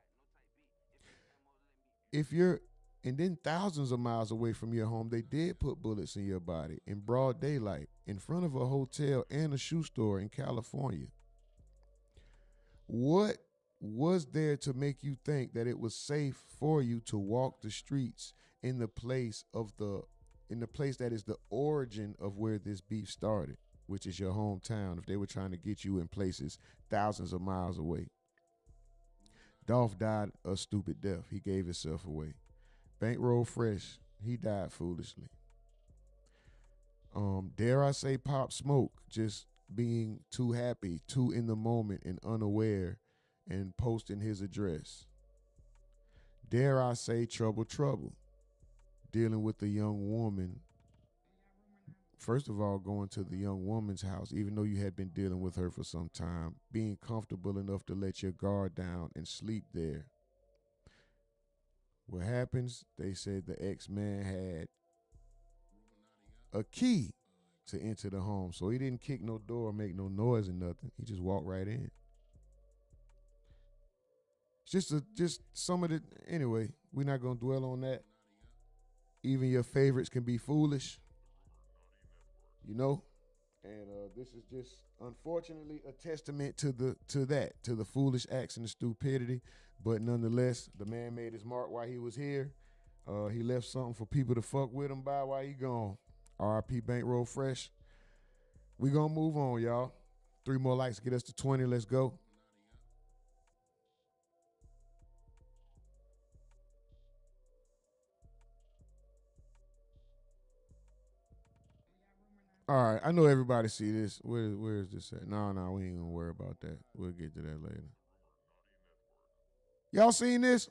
Speaker 2: If you're And then thousands of miles away from your home, they did put bullets in your body in broad daylight in front of a hotel and a shoe store in California. What was there to make you think that it was safe for you to walk the streets in the place that is the origin of where this beef started, which is your hometown, if they were trying to get you in places thousands of miles away? Dolph died a stupid death. He gave himself away. Bankroll Fresh, he died foolishly. Dare I say Pop Smoke, just being too happy, too in the moment and unaware and posting his address. Dare I say Trouble, dealing with the young woman. First of all, going to the young woman's house, even though you had been dealing with her for some time, being comfortable enough to let your guard down and sleep there. What happens? They said the ex-man had a key to enter the home, so he didn't kick no door or make no noise or nothing. He just walked right in. Just some of the, anyway, we're not gonna dwell on that. Even your favorites can be foolish, you know? And this is just, unfortunately, a testament to the foolish acts and the stupidity. But nonetheless, the man made his mark while he was here. He left something for people to fuck with him by while he gone. R.I.P. Bankroll Fresh. We gonna move on, y'all. 3 more likes to get us to 20. Let's go. All right, I know everybody see this. Where is this at? No, we ain't gonna worry about that. We'll get to that later. Y'all seen this?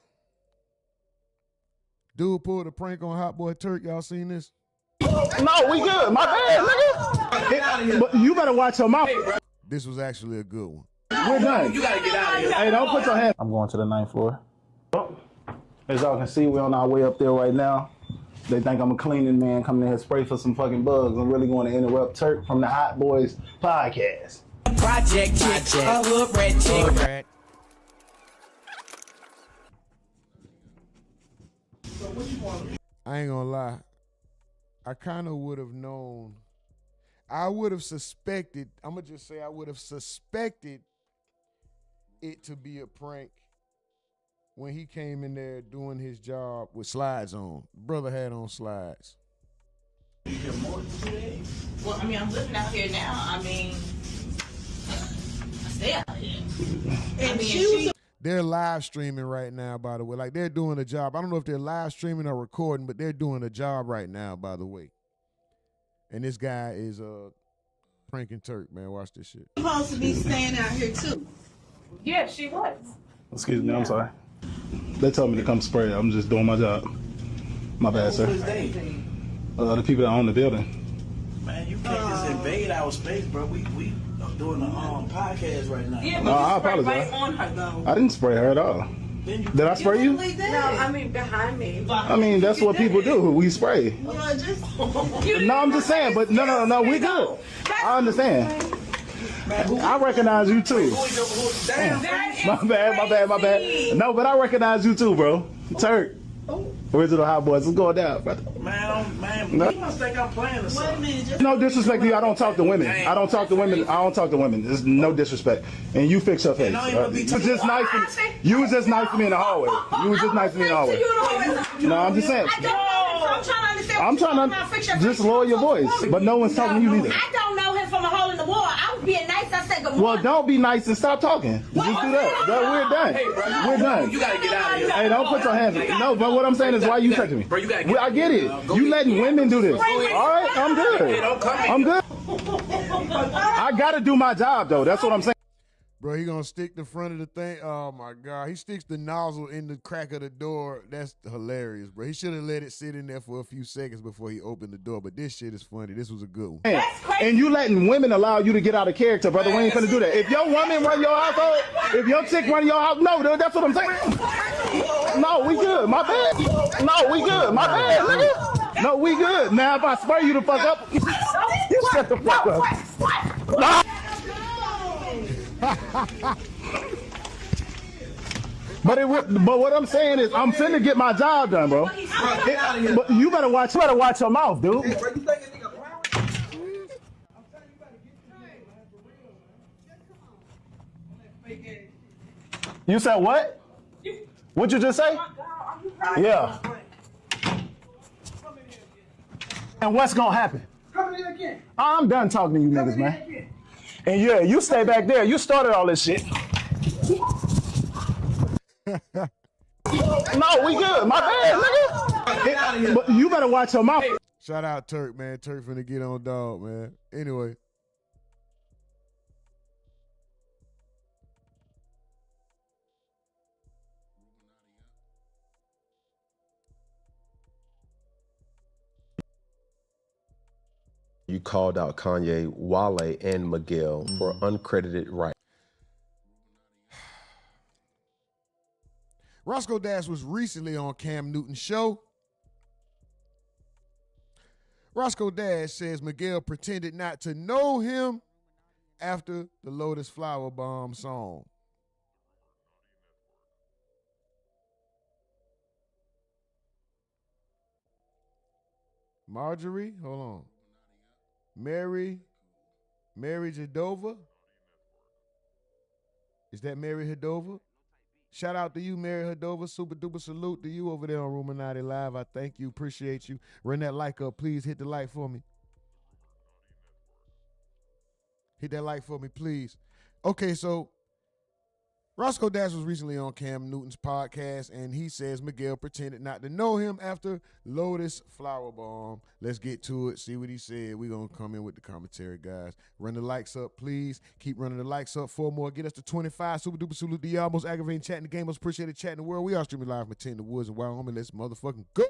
Speaker 2: Dude pulled a prank on Hot Boy Turk. Y'all seen this?
Speaker 1: No, we good. My bad, nigga. Get out of here. But you better watch your mouth.
Speaker 2: This was actually a good one.
Speaker 1: We're done.
Speaker 23: You gotta get out of here.
Speaker 1: Hey, don't put your hands. I'm going to the 9th floor. As y'all can see, we're on our way up there right now. They think I'm a cleaning man coming in here spray for some fucking bugs. I'm really going to interrupt Turk from the Hot Boys podcast.
Speaker 5: Project chick, a hood red chick.
Speaker 2: I ain't gonna lie. I kind of would have known. I would have suspected. I'm gonna just say I would have suspected it to be a prank when he came in there doing his job with slides on. Brother had on slides.
Speaker 5: Well, I mean, I'm living out here now. I mean, I stay out here. And
Speaker 2: they're live streaming right now, by the way. Like, they're doing a job. I don't know if they're live streaming or recording, but they're doing a job right now, by the way. And this guy is pranking Turk, man. Watch this shit.
Speaker 5: Supposed to be staying out here too. Yeah, she was.
Speaker 1: Excuse me, I'm sorry. They told me to come spray. I'm just doing my job. My bad, sir.
Speaker 23: Who is they?
Speaker 1: The people that own the building.
Speaker 23: Man, you can't just invade our space, bro. We doing a podcast right now.
Speaker 5: Yeah,
Speaker 1: No, I apologize.
Speaker 5: right on her though.
Speaker 1: I didn't spray her at all. Did I spray you?
Speaker 5: No, I mean behind me.
Speaker 1: I mean, that's what people do. We spray.
Speaker 5: Well, just
Speaker 1: No, I'm just saying, but no, we good. I understand. I recognize you too.
Speaker 23: Damn.
Speaker 1: My bad. No, but I recognize you too, bro. Turk. Original Hot Boys. It's going down, brother.
Speaker 23: Man,
Speaker 1: No.
Speaker 23: you must think I'm playing or something.
Speaker 1: No disrespect to you. I don't talk to women. I don't talk to women. There's no disrespect. And you fix your face. You was just nice to me. You was just nice to me in the hallway. No, I'm just saying.
Speaker 5: I don't know him, so I'm trying to understand.
Speaker 1: I'm trying to just lower your voice, but no one's talking to you either.
Speaker 5: I don't know him from a hole in the wall. I was being nice. I said good morning.
Speaker 1: Well, don't be nice and stop talking. Just do that. We're done.
Speaker 23: Hey, bro,
Speaker 1: We're done.
Speaker 23: You gotta get out of here.
Speaker 1: Hey, don't put your hands. No, but what I'm saying is, why you touching me?
Speaker 23: Bro, you gotta get
Speaker 1: I get it. You letting women do this. All right, I'm good. I'm good. I gotta do my job though. That's what I'm saying.
Speaker 2: Bro, he gonna stick the front of the thing. Oh my God. He sticks the nozzle in the crack of the door. That's hilarious, bro. He should have let it sit in there for a few seconds before he opened the door. But this shit is funny. This was a good one.
Speaker 1: And you letting women allow you to get out of character, brother. We ain't finna do that. If your woman run your household, if your chick run your house, no, that's what I'm saying. No, we good. My bad. No, we good. My bad, nigga. No, we good. Now, if I spray you the fuck up, you shut the fuck up. No. But what I'm saying is, I'm finna get my job done, bro. But you better watch your mouth, dude. You said what? What'd you just say? Yeah. And what's gonna happen? I'm done talking to you niggas, man. And yeah, you stay back there. You started all this shit. No, we good. My bad, nigga. But you better watch your mouth.
Speaker 2: Shout out Turk, man. Turk finna get on dog, man. Anyway.
Speaker 22: You called out Kanye, Wale, and Miguel for uncredited writing.
Speaker 2: Roscoe Dash was recently on Cam Newton's show. Roscoe Dash says Miguel pretended not to know him after the Lotus Flower Bomb song. Marjorie, hold on. Mary Jadova? Is that Mary Hedova? Shout out to you, Mary Hedova. Super duper salute to you over there on RUMORNATI Live. I thank you, appreciate you. Run that like up, please. Hit the like for me. Hit that like for me, please. Okay, so Roscoe Dash was recently on Cam Newton's podcast, and he says Miguel pretended not to know him after Lotus Flower Bomb. Let's get to it, see what he said. We're going to come in with the commentary, guys. Run the likes up, please. Keep running the likes up. 4 more. Get us to 25. Super duper salute to y'all. Most aggravating chat in the game. Most appreciated chat in the world. We are streaming live from 10 in the woods in Wyoming. Let's motherfucking go.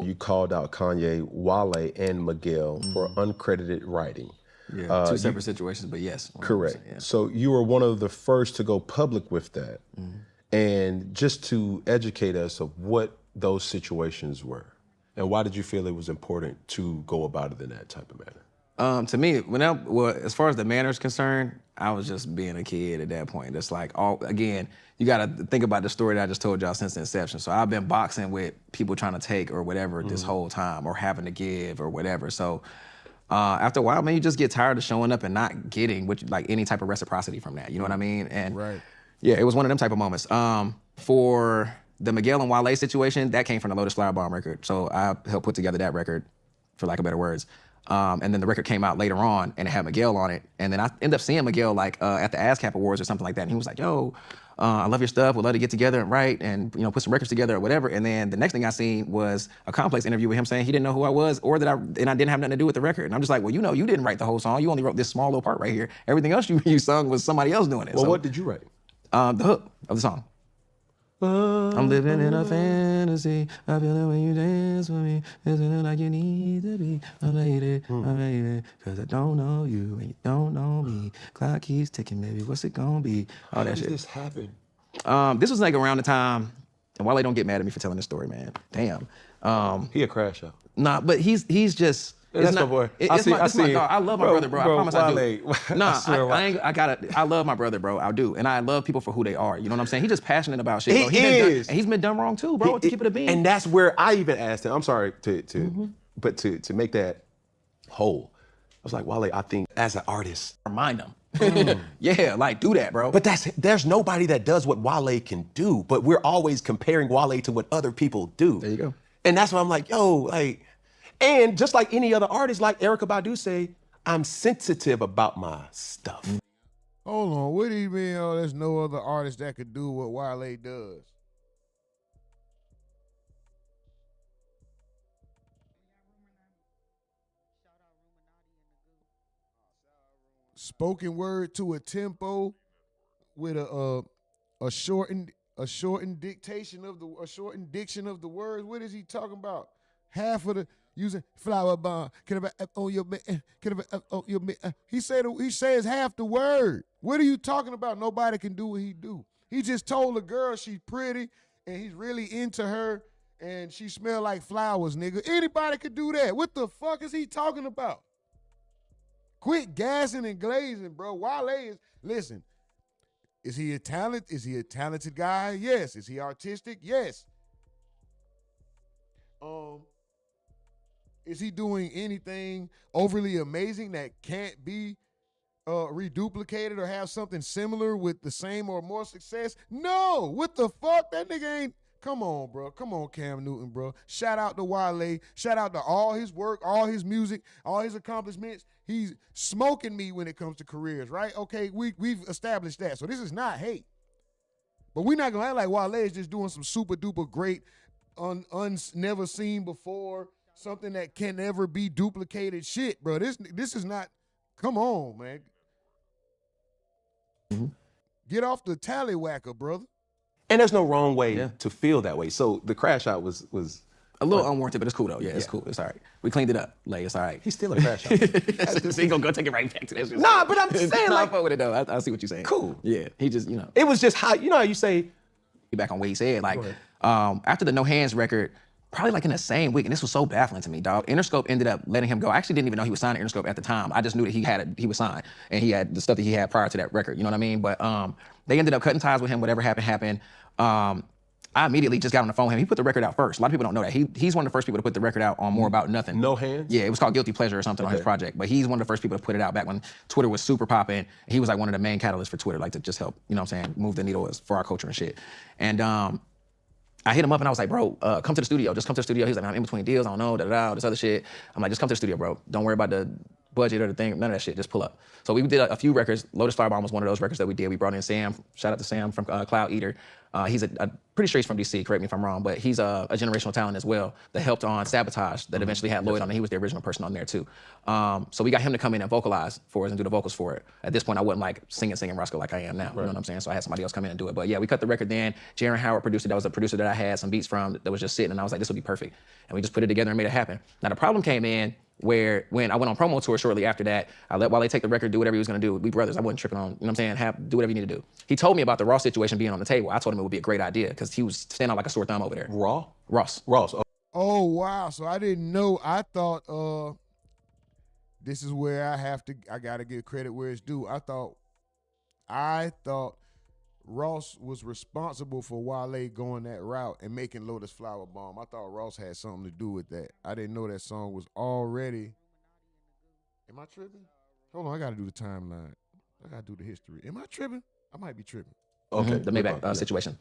Speaker 22: You called out Kanye, Wale, and Miguel for uncredited writing.
Speaker 9: Yeah, two separate situations, but yes.
Speaker 22: Correct.
Speaker 9: Yeah.
Speaker 22: So you were one of the first to go public with that. And just to educate us of what those situations were, and why did you feel it was important to go about it in that type of manner?
Speaker 9: To me, as far as the manner is concerned, I was just being a kid at that point. It's like, again, you got to think about the story that I just told y'all since the inception. So I've been boxing with people trying to take or whatever this whole time, or having to give or whatever. So after a while, man, you just get tired of showing up and not getting any type of reciprocity from that. You know what I mean? And yeah, it was one of them type of moments. For the Miguel and Wale situation, that came from the Lotus Flower Bomb record. So I helped put together that record, for lack of better words. And then the record came out later on, and it had Miguel on it. And then I ended up seeing Miguel at the ASCAP Awards or something like that. And he was like, "Yo, I love your stuff. We'd love to get together and write and put some records together or whatever." And then the next thing I seen was a Complex interview with him saying he didn't know who I was, or that I didn't have nothing to do with the record. And I'm just like, well, you didn't write the whole song. You only wrote this small little part right here. Everything else you sung was somebody else doing it.
Speaker 22: Well, what did you write?
Speaker 9: The hook of the song. I'm living in a fantasy. I feel it when you dance with me. Isn't it like you need to be a lady, cause I don't know you and you don't know me. Clock keeps ticking, baby. What's it gonna be? All that shit.
Speaker 22: How did this happen?
Speaker 9: This was around the time, and Wale don't get mad at me for telling this story, man. Damn.
Speaker 22: He a crash out.
Speaker 9: Nah, but he's just.
Speaker 22: That's my boy.
Speaker 9: I love my brother, bro. I promise I do. Nah, I love my brother, bro. I do. And I love people for who they are. You know what I'm saying? He's just passionate about shit, bro. And he's been done wrong too, bro. To keep it a bean.
Speaker 22: And that's where I even asked him, I'm sorry but to make that whole, I was like, Wale, I think as an artist,
Speaker 9: remind him. Yeah, do that, bro.
Speaker 22: But there's nobody that does what Wale can do, but we're always comparing Wale to what other people do.
Speaker 9: There you go.
Speaker 22: And that's why I'm like, and just like any other artist, like Erykah Badu say, I'm sensitive about my stuff.
Speaker 2: Hold on, what do you mean? Oh, there's no other artist that could do what Wale does. Spoken word to a tempo with a shortened diction of the words. What is he talking about? Half of the using flower bomb. Can I on your man? Can I on your man? He says half the word. What are you talking about? Nobody can do what he do. He just told a girl she's pretty and he's really into her and she smell like flowers, nigga. Anybody could do that. What the fuck is he talking about? Quit gassing and glazing, bro. Wale is, listen, Is he a talent? Is he a talented guy? Yes. Is he artistic? Yes. Is he doing anything overly amazing that can't be reduplicated or have something similar with the same or more success? No. What the fuck? That nigga ain't. Come on, bro. Come on, Cam Newton, bro. Shout out to Wale. Shout out to all his work, all his music, all his accomplishments. He's smoking me when it comes to careers, right? Okay, we've established that. So this is not hate. But we're not going to act like Wale is just doing some super duper great, never seen before, something that can never be duplicated shit, bro. This is not, come on, man.
Speaker 22: Mm-hmm.
Speaker 2: Get off the tallywhacker, brother.
Speaker 22: And there's no wrong way to feel that way. So the crash out was
Speaker 9: a little unwarranted, but it's cool though. Yeah, it's cool. It's all right. We cleaned it up. Like, it's all right.
Speaker 22: He's still a crash out.
Speaker 9: So he gonna go take it right back to that.
Speaker 22: Nah, but I'm just saying,
Speaker 9: I
Speaker 22: like,
Speaker 9: fuck with it though. I see what you're saying.
Speaker 22: Cool.
Speaker 9: Yeah, he just,
Speaker 22: it was just how, how you say.
Speaker 9: Back on what he said, like, after the No Hands record, probably like in the same week, and this was so baffling to me, dog. Interscope ended up letting him go. I actually didn't even know he was signed to Interscope at the time. I just knew that he was signed, and he had the stuff that he had prior to that record. You know what I mean? But they ended up cutting ties with him. Whatever happened. I immediately just got on the phone with him. He put the record out first. A lot of people don't know that. He's one of the first people to put the record out on More About Nothing.
Speaker 22: No Hands?
Speaker 9: Yeah, it was called Guilty Pleasure or something on his project. But he's one of the first people to put it out back when Twitter was super popping. He was like one of the main catalysts for Twitter, like to just help, you know what I'm saying, move the needle for our culture and shit. And I hit him up and I was like, bro, come to the studio. Just come to the studio. He's like, I'm in between deals. I don't know, this other shit. I'm like, just come to the studio, bro. Don't worry about the budget or the thing, none of that shit. Just pull up. So we did a few records. Lotus Firebomb was one of those records that we did. We brought in Sam. Shout out to Sam from Cloud Eater. He's pretty sure he's from DC, correct me if I'm wrong, but he's a generational talent as well that helped on Sabotage that eventually had Lloyd on it. He was the original person on there too. So we got him to come in and vocalize for us and do the vocals for it. At this point, I wasn't like singing Roscoe like I am now. You know what I'm saying? So I had somebody else come in and do it. But yeah, we cut the record then. Jaron Howard produced it. That was a producer that I had some beats from that was just sitting, and I was like, this will be perfect. And we just put it together and made it happen. Now the problem came in where when I went on promo tour shortly after that, I let Wale take the record, do whatever he was gonna do. We brothers, I wasn't tripping on, you know what I'm saying? Do whatever you need to do. He told me about the Ross situation being on the table. I told him it would be a great idea because he was standing out like a sore thumb over there. Ross.
Speaker 2: Oh, wow. So I didn't know. I thought this is where I gotta give credit where it's due. I thought Ross was responsible for Wale going that route and making Lotus Flower Bomb. I thought Ross had something to do with that. I didn't know that song was already. Am I tripping? Hold on, I gotta do the timeline. I gotta do the history. Am I tripping? I might be tripping.
Speaker 9: Okay. The Maybach situation.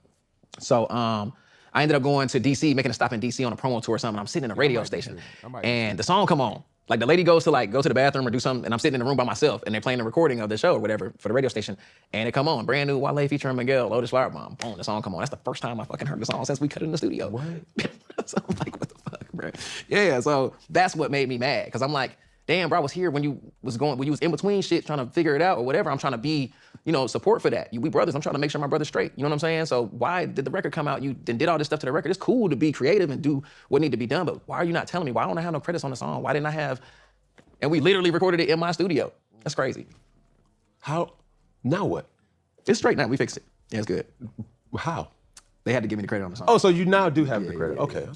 Speaker 9: So I ended up going to DC, making a stop in DC on a promo tour or something. I'm sitting in a radio station and the song come on. Like the lady goes to go to the bathroom or do something, and I'm sitting in the room by myself, and they're playing the recording of the show or whatever for the radio station, and it come on, brand new Wale featuring Miguel, Lotus Flower Bomb. Boom, the song come on. That's the first time I fucking heard the song since we cut it in the studio. What? So I'm like, what the fuck, bro? Yeah, so that's what made me mad, because I'm like, damn, bro, I was here when you was in between shit trying to figure it out or whatever. I'm trying to be, support for that. We brothers. I'm trying to make sure my brother's straight. You know what I'm saying? So why did the record come out? You then did all this stuff to the record. It's cool to be creative and do what need to be done, but why are you not telling me? Why don't I have no credits on the song? Why didn't I have? And we literally recorded it in my studio. That's crazy.
Speaker 22: How? Now what?
Speaker 9: It's straight now. We fixed it. Yeah, it's good.
Speaker 22: How?
Speaker 9: They had to give me the credit on the song.
Speaker 22: Oh, so you now do have the credit. Okay.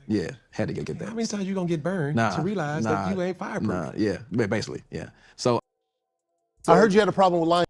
Speaker 9: Yeah, had to get that.
Speaker 22: How many times you gonna get burned to realize that you ain't fireproof?
Speaker 9: Yeah, basically, yeah. So
Speaker 6: I heard you had a problem with lying.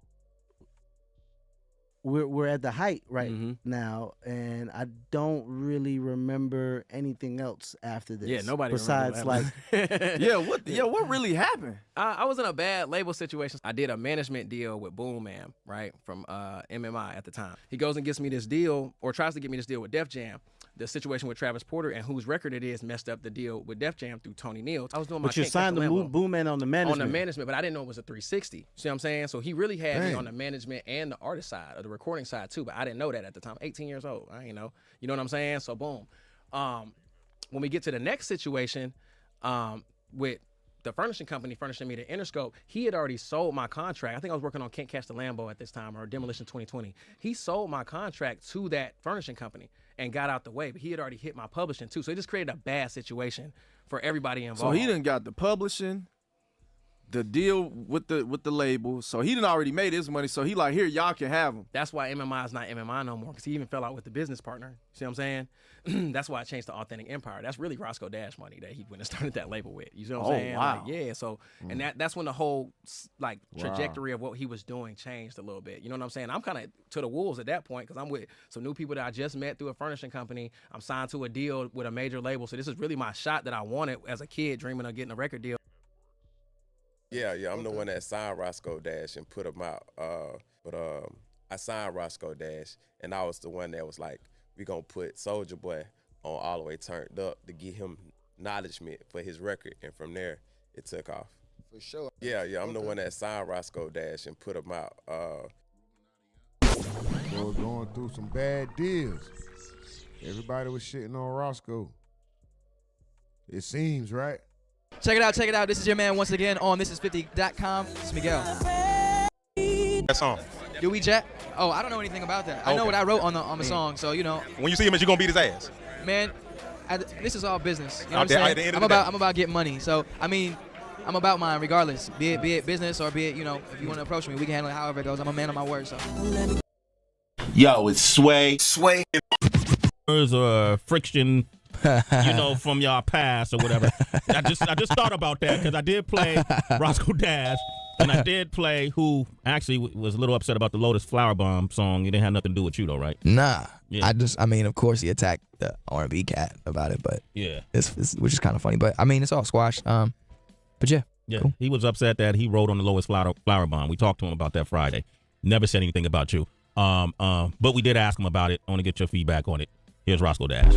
Speaker 11: We're at the height right now, and I don't really remember anything else after this.
Speaker 12: Yeah, nobody
Speaker 11: besides like.
Speaker 12: What really happened?
Speaker 9: I was in a bad label situation. I did a management deal with Boom Man, right, from MMI at the time. He goes and gets me this deal, or tries to get me this deal with Def Jam. The situation with Travis Porter and whose record it is messed up the deal with Def Jam through Tony Neal. I was doing my.
Speaker 11: But you signed the Boom Man on the management.
Speaker 9: On the management, but I didn't know it was a 360. See what I'm saying? So he really had me on the management and the artist side of the recording side too. But I didn't know that at the time. 18 years old. I ain't know. You know what I'm saying? So boom. When we get to the next situation, with the furnishing company furnishing me the Interscope, he had already sold my contract. I think I was working on Can't Catch the Lambo at this time, or Demolition 2020. He sold my contract to that furnishing company and got out the way, but he had already hit my publishing too. So it just created a bad situation for everybody involved.
Speaker 12: So he done got the publishing, the deal with the label. So he done already made his money. So he like, here, y'all can have him.
Speaker 14: That's why MMI is not MMI no more, because he even fell out with the business partner. See what I'm saying? That's why I changed to Authentic Empire. That's really Roscoe Dash money that he went and started that label with. You see what I'm saying?
Speaker 12: Wow.
Speaker 14: Like, yeah. So and that's when the whole like trajectory of what he was doing changed a little bit. You know what I'm saying? I'm kind of to the wolves at that point because I'm with some new people that I just met through a furnishing company. I'm signed to a deal with a major label. So this is really my shot that I wanted as a kid, dreaming of getting a record deal.
Speaker 16: Yeah, I'm the one that signed Roscoe Dash and put him out. I signed Roscoe Dash, and I was the one that was like, we gonna put Soulja Boy on All the Way Turned Up to get him acknowledgement for his record, and from there, it took off.
Speaker 17: For sure.
Speaker 16: Yeah, I'm the one that signed Roscoe Dash and put him out.
Speaker 2: We're going through some bad deals. Everybody was shitting on Roscoe. It seems, right?
Speaker 24: Check it out. This is your man once again on thisis50.com. It's Miguel.
Speaker 21: That song.
Speaker 24: Do we Jack? Oh, I don't know anything about that. I know what I wrote on the song, so you know.
Speaker 21: When you see him, you gonna beat his ass.
Speaker 24: Man, this is all business. You know what I'm saying? I'm about getting money. So I mean, I'm about mine regardless. Be it business or be it, you know, if you want to approach me, we can handle it however it goes. I'm a man of my word. So.
Speaker 25: Yo, it's Sway.
Speaker 26: Or friction, you know, from y'all past or whatever. I just thought about that because I did play Roscoe Dash, and I did play who actually was a little upset about the Lotus Flower Bomb song. It didn't have nothing to do with you though, right?
Speaker 27: Nah.
Speaker 26: Yeah.
Speaker 27: I mean, of course he attacked the R&B cat about it, but
Speaker 26: yeah,
Speaker 27: it's which is kind of funny. But I mean, it's all squashed. But yeah.
Speaker 26: Cool. He was upset that he wrote on the Lotus Flower Bomb. We talked to him about that Friday. Never said anything about you. But we did ask him about it. I want to get your feedback on it. Here's Roscoe Dash.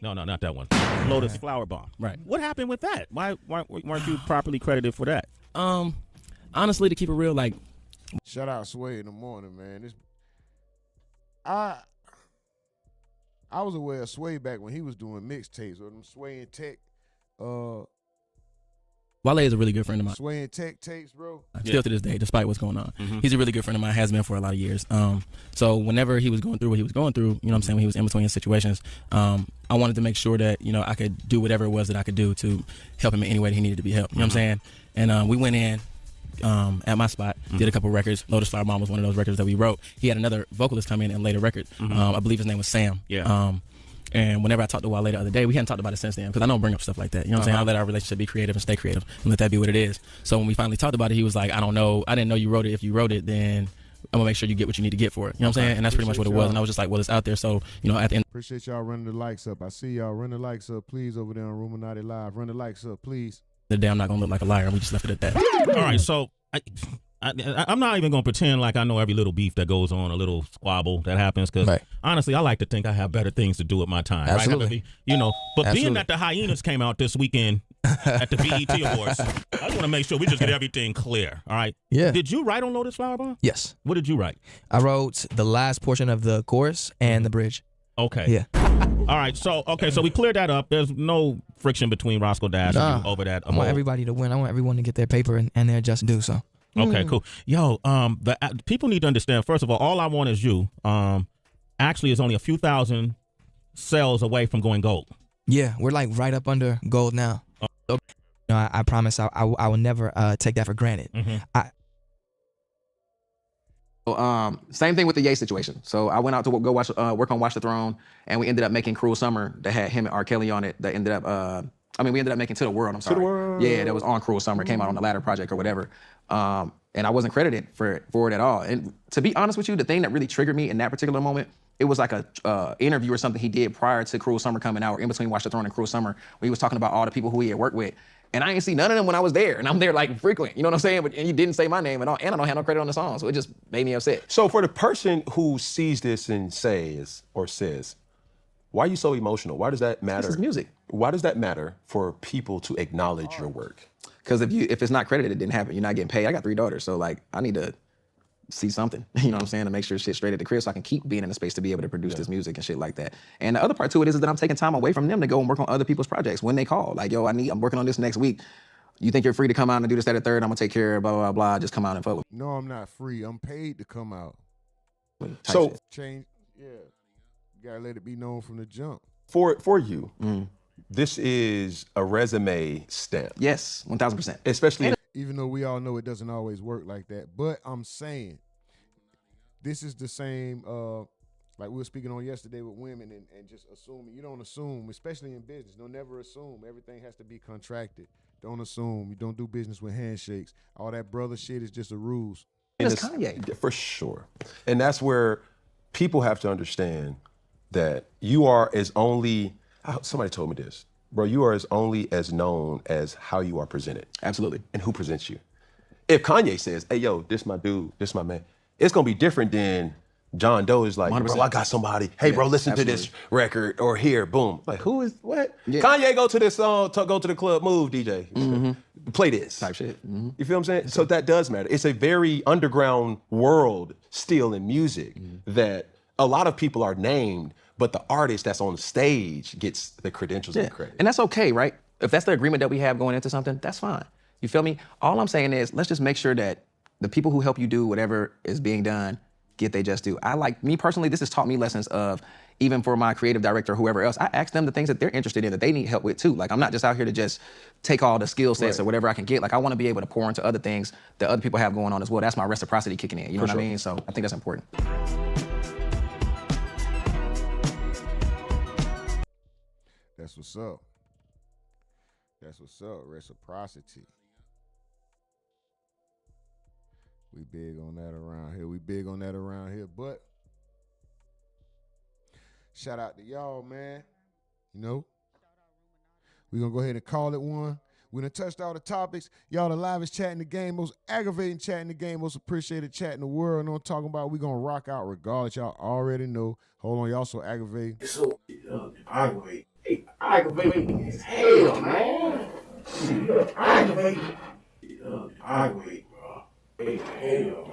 Speaker 26: No, not that one. Lotus Flower Bomb.
Speaker 14: Right.
Speaker 26: What happened with that? Why weren't you properly credited for that?
Speaker 14: Honestly, to keep it real, like.
Speaker 2: Shout out Sway in the morning, man. I was aware of Sway back when he was doing mixtapes with them Sway and Tech.
Speaker 14: Wale is a really good friend of mine.
Speaker 2: Sway and Tech tapes, bro.
Speaker 14: Still to this day, despite what's going on. He's a really good friend of mine, has been for a lot of years. So whenever he was going through what he was going through, you know what I'm saying, when he was in between his situations, I wanted to make sure that, you know, I could do whatever it was that I could do to help him in any way that he needed to be helped. You know what I'm saying? And we went in at my spot, did a couple records. Lotus Flower Bomb was one of those records that we wrote. He had another vocalist come in and laid a record. I believe his name was Sam.
Speaker 26: Yeah.
Speaker 14: And whenever I talked to Wale the other day, we hadn't talked about it since then because I don't bring up stuff like that. You know what I'm saying? I let our relationship be creative and stay creative and let that be what it is. So when we finally talked about it, he was like, I don't know. I didn't know you wrote it. If you wrote it, then I'm going to make sure you get what you need to get for it. You know what I'm saying? And that's pretty much what it was. And I was just like, well, it's out there. So, you know, at the end.
Speaker 2: Appreciate y'all running the likes up. I see y'all run the likes up, please, over there on RUMORNATI Live. Run the likes up, please.
Speaker 14: The day I'm not going to look like a liar. We just left it at that.
Speaker 26: All right. So I'm not even going to pretend like I know every little beef that goes on, a little squabble that happens, because honestly, I like to think I have better things to do with my time.
Speaker 27: Absolutely.
Speaker 26: Right? You know, but being that the Hyenas came out this weekend at the BET Awards, I just want to make sure we just get everything clear. All right.
Speaker 27: Yeah.
Speaker 26: Did you write on Lotus Flower Bomb?
Speaker 27: Yes.
Speaker 26: What did you write?
Speaker 27: I wrote the last portion of the chorus and the bridge.
Speaker 26: Okay.
Speaker 27: Yeah.
Speaker 26: All right. So we cleared that up. There's no friction between Roscoe Dash and you over that.
Speaker 27: I want everybody to win. I want everyone to get their paper and their just due. So.
Speaker 26: Okay, cool. Yo, the people need to understand. First of all I want is you. Actually, is only a few thousand sales away from going gold.
Speaker 27: Yeah, we're like right up under gold now. You know, I promise I will never take that for granted.
Speaker 9: Same thing with the Ye situation. So I went out to go watch, work on Watch the Throne, and we ended up making Cruel Summer that had him and R. Kelly on it. That ended up, we ended up making To the World. I'm sorry.
Speaker 22: To the World.
Speaker 9: Yeah, that was on Cruel Summer. It came out on the Ladder Project or whatever. And I wasn't credited for it at all. And to be honest with you, the thing that really triggered me in that particular moment, it was like a interview or something he did prior to Cruel Summer coming out, or in between Watch the Throne and Cruel Summer, where he was talking about all the people who he had worked with. And I ain't see none of them when I was there, and I'm there like frequent, you know what I'm saying? And you didn't say my name at all, and I don't have no credit on the song, so it just made me upset.
Speaker 22: So for the person who sees this and says, why are you so emotional? Why does that matter?
Speaker 9: This is music.
Speaker 22: Why does that matter for people to acknowledge your work?
Speaker 9: Because if it's not credited, it didn't happen. You're not getting paid. I got 3 daughters, so like I need to see something, you know what I'm saying, to make sure shit's straight at the crib so I can keep being in the space to be able to produce this music and shit like that. And the other part to it is that I'm taking time away from them to go and work on other people's projects when they call. Like, yo, I'm working on this next week. You think you're free to come out and do this, that, or third? I'm gonna take care of blah, blah, blah. Just come out and fuck with me.
Speaker 2: No, I'm not free. I'm paid to come out.
Speaker 22: So
Speaker 2: change, yeah. You gotta let it be known from the jump.
Speaker 22: For you, this is a resume stamp.
Speaker 9: Yes, 1000%.
Speaker 22: Especially
Speaker 2: Even though we all know it doesn't always work like that. But I'm saying, this is the same, like we were speaking on yesterday with women and just assuming. You don't assume, especially in business. Don't never assume. Everything has to be contracted. Don't assume. You don't do business with handshakes. All that brother shit is just the rules.
Speaker 22: And it's Kanye. For sure. And that's where people have to understand that you are as only, somebody told me this, bro, you are as only as known as how you are presented.
Speaker 8: Absolutely.
Speaker 22: And who presents you. If Kanye says, hey, yo, this my dude, this my man, it's going to be different than John Doe is like,
Speaker 8: 100%.
Speaker 22: bro, I got somebody. Hey, bro, listen to this record or here, boom. Like, who is, what?
Speaker 8: Yeah.
Speaker 22: Kanye go to this song, go to the club, move, DJ. Play this.
Speaker 8: Type shit.
Speaker 22: You feel what I'm saying? So that does matter. It's a very underground world still in music that a lot of people are named, but the artist that's on the stage gets the credentials and credit.
Speaker 8: And that's okay, right? If that's the agreement that we have going into something, that's fine. You feel me? All I'm saying is, let's just make sure that the people who help you do whatever is being done get they just do. Me personally, this has taught me lessons of, even for my creative director or whoever else, I ask them the things that they're interested in, that they need help with too. Like, I'm not just out here to just take all the skill sets or whatever I can get. Like, I want to be able to pour into other things that other people have going on as well. That's my reciprocity kicking in, you know what I mean? So I think that's important.
Speaker 2: That's what's up. That's what's up. Reciprocity. We big on that around here. But shout out to y'all, man. You know, we're going to go ahead and call it one. We done touched all the topics. Y'all the livest chat in the game, most aggravating chat in the game, most appreciated chat in the world. You know what I'm talking about? We going to rock out regardless. Y'all already know. Hold on, y'all so aggravating.
Speaker 21: It's so aggravating. Hey, aggravating as hell, man. Aggravating. Aggravating, bro. Hey, hell.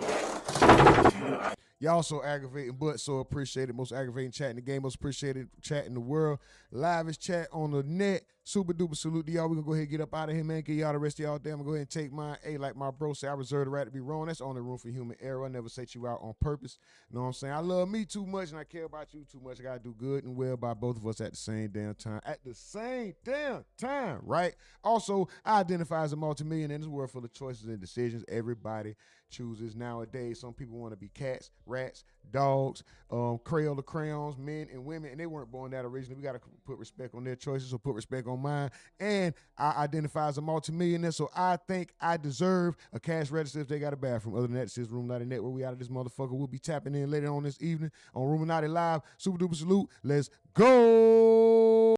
Speaker 2: Y'all so aggravating, but so appreciated. Most aggravating chat in the game, most appreciated chat in the world. Livest chat on the net. Super duper salute to y'all. We're going to go ahead and get up out of here, man. Get y'all the rest of y'all day. I'm going to go ahead and take mine. Hey, like my bro said, I reserve the right to be wrong. That's only room for human error. I never set you out on purpose. You know what I'm saying? I love me too much and I care about you too much. I got to do good and well by both of us at the same damn time. At the same damn time, right? Also, I identify as a multimillionaire in this world full of choices and decisions. Everybody chooses nowadays. Some people want to be cats, rats, dogs, Crayola the crayons, men and women, and they weren't born that originally. We got to put respect on their choices, so put respect on mine. And I identify as a multimillionaire, so I think I deserve a cash register if they got a bathroom. Other than that, this is RUMORNATI Network. We out of this motherfucker. We'll be tapping in later on this evening on RUMORNATI Live. Super duper salute. Let's go.